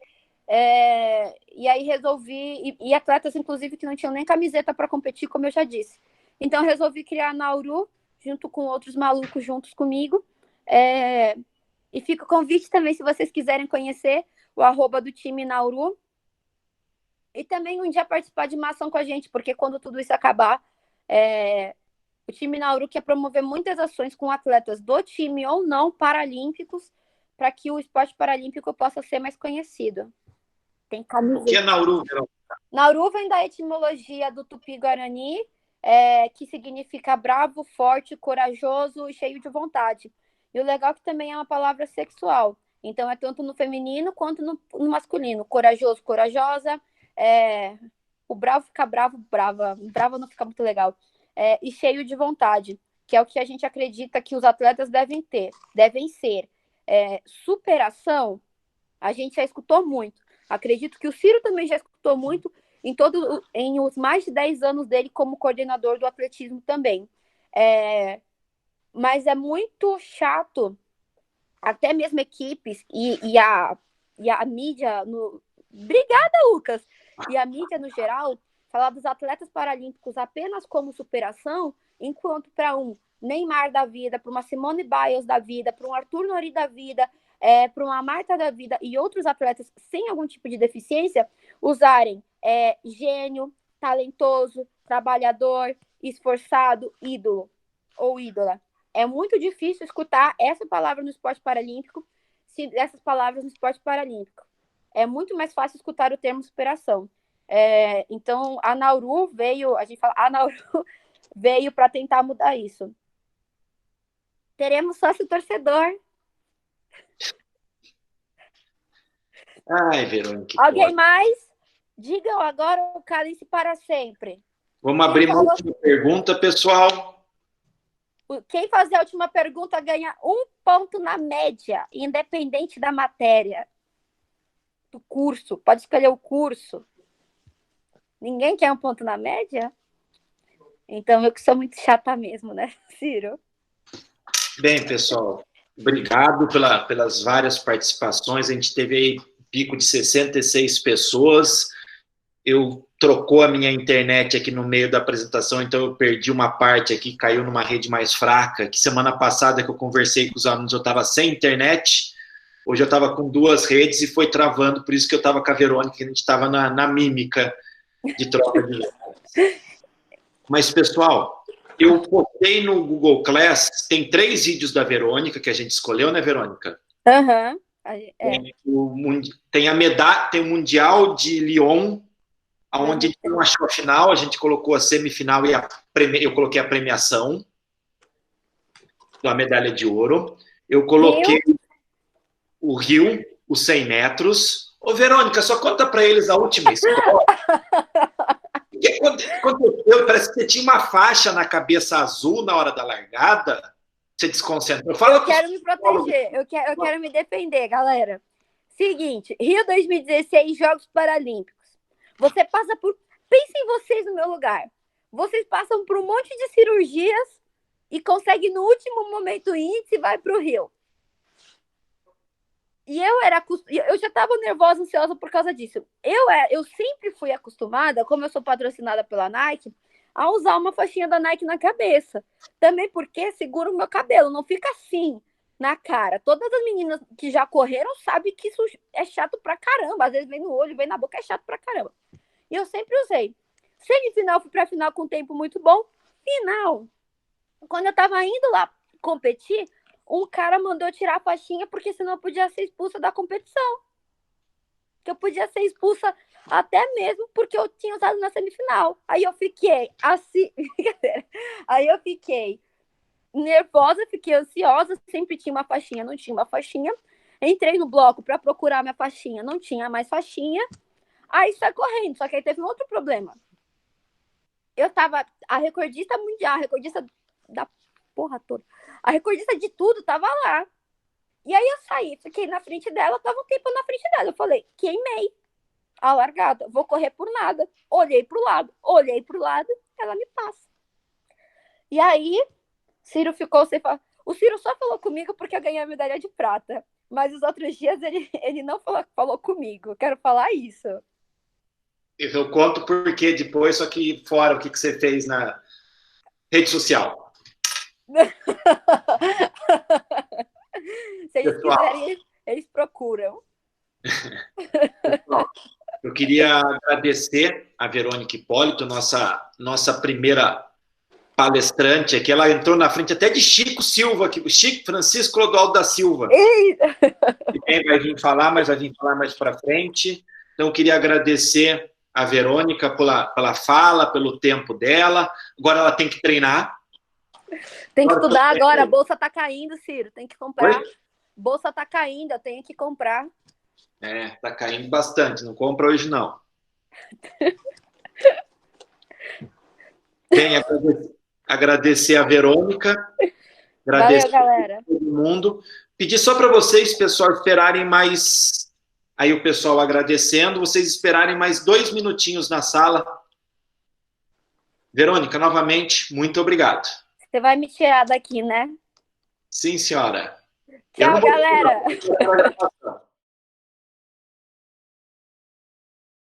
E aí resolvi, e atletas, inclusive, que não tinham nem camiseta para competir, como eu já disse. Então, resolvi criar a Nauru, junto com outros malucos juntos comigo. E fica o convite também, se vocês quiserem conhecer, o @ do time Nauru. E também um dia participar de uma ação com a gente, porque quando tudo isso acabar, o time Nauru quer promover muitas ações com atletas do time ou não paralímpicos, para que o esporte paralímpico possa ser mais conhecido. Tem camiseta. O que é Nauru? Nauru vem da etimologia do Tupi-Guarani, que significa bravo, forte, corajoso e cheio de vontade. E o legal é que também é uma palavra sexual. Então, é tanto no feminino quanto no masculino. Corajoso, corajosa. O bravo fica bravo, brava. Brava não fica muito legal. E cheio de vontade, que é o que a gente acredita que os atletas devem ser. Superação, a gente já escutou muito. Acredito que o Ciro também já escutou muito em os mais de 10 anos dele como coordenador do atletismo também. Mas é muito chato, até mesmo equipes e a mídia... Obrigada, Lucas! E a mídia, no geral, falar dos atletas paralímpicos apenas como superação, enquanto para Neymar da vida, para uma Simone Biles da vida, para um Arthur Nori da vida, para uma Marta da vida e outros atletas sem algum tipo de deficiência usarem gênio, talentoso, trabalhador, esforçado, ídolo ou ídola. É muito difícil escutar essa palavra no esporte paralímpico, essas palavras no esporte paralímpico. É muito mais fácil escutar o termo superação. Então, a Nauru veio, a gente fala, a Nauru veio para tentar mudar isso. Teremos sócio torcedor. Ai, Verônica. Alguém mais? Digam agora o cálice para sempre. Vamos abrir uma última pergunta, pessoal. Quem fazer a última pergunta ganha 1 ponto na média, independente da matéria. Do curso. Pode escolher o curso. Ninguém quer 1 ponto na média? Então, eu que sou muito chata mesmo, né, Ciro? Bem, pessoal, obrigado pelas várias participações. A gente teve aí um pico de 66 pessoas. Eu trocou a minha internet aqui no meio da apresentação, então eu perdi uma parte aqui, caiu numa rede mais fraca, que semana passada que eu conversei com os alunos, eu estava sem internet, hoje eu estava com 2 redes e foi travando, por isso que eu estava com a Verônica, que a gente estava na mímica de troca de redes. Mas, pessoal, eu postei no Google Class, tem 3 vídeos da Verônica, que a gente escolheu, né, Verônica? Aham. Tem o Mundial de Lyon, onde a gente não achou a final, a gente colocou a semifinal e eu coloquei a premiação da medalha de ouro. Eu coloquei o Rio, os 100 metros. Ô, Verônica, só conta para eles a última história. O que aconteceu? Parece que você tinha uma faixa na cabeça azul na hora da largada. Você desconcentrou. Eu quero me proteger, eu quero me defender, galera. Seguinte, Rio 2016, Jogos Paralímpicos. Você passa por... Pensem vocês no meu lugar. Vocês passam por um monte de cirurgias e conseguem no último momento índice e vai para o Rio. E eu já estava nervosa, ansiosa por causa disso. Eu sempre fui acostumada, como eu sou patrocinada pela Nike, a usar uma faixinha da Nike na cabeça. Também porque segura o meu cabelo, não fica assim na cara. Todas as meninas que já correram sabem que isso é chato pra caramba. Às vezes vem no olho, vem na boca, é chato pra caramba. E eu sempre usei. Semifinal, fui pra final com um tempo muito bom. Final, quando eu tava indo lá competir, um cara mandou tirar a faixinha porque senão eu podia ser expulsa da competição. Que eu podia ser expulsa até mesmo porque eu tinha usado na semifinal. Aí eu fiquei assim... Aí eu fiquei nervosa, fiquei ansiosa, sempre tinha uma faixinha, não tinha uma faixinha. Entrei no bloco para procurar minha faixinha, não tinha mais faixinha. Aí sai correndo, só que aí teve um outro problema. Eu tava, a recordista mundial, a recordista da porra toda, a recordista de tudo tava lá. E aí eu saí, fiquei na frente dela, tava um tempo na frente dela. Eu falei, queimei a largada, vou correr por nada. Olhei pro lado, ela me passa. E aí, Ciro ficou sem falar. O Ciro só falou comigo porque eu ganhei a medalha de prata. Mas os outros dias ele não falou comigo. Quero falar isso. Eu conto porque depois, só que fora o que você fez na rede social. Se eles quiserem, eles procuram. Pessoal, eu queria agradecer a Verônica Hipólito, nossa primeira palestrante aqui. Ela entrou na frente até de Chico Silva, aqui, Chico Francisco Clodoaldo da Silva. Ninguém vai vir falar, mas vai vir falar mais para frente. Então, eu queria agradecer a Verônica pela fala, pelo tempo dela. Agora ela tem que treinar. Tem que estudar agora. A bolsa está caindo, Ciro. Tem que comprar. Oi? Bolsa está caindo, eu tenho que comprar. Tá caindo bastante. Não compra hoje, não. Bem, agradecer a Verônica. Agradecer galera. A todo mundo. Pedir só para vocês, pessoal, esperarem mais... Aí o pessoal agradecendo, vocês esperarem mais 2 minutinhos na sala. Verônica, novamente, muito obrigado. Você vai me tirar daqui, né? Sim, senhora. Tchau, galera.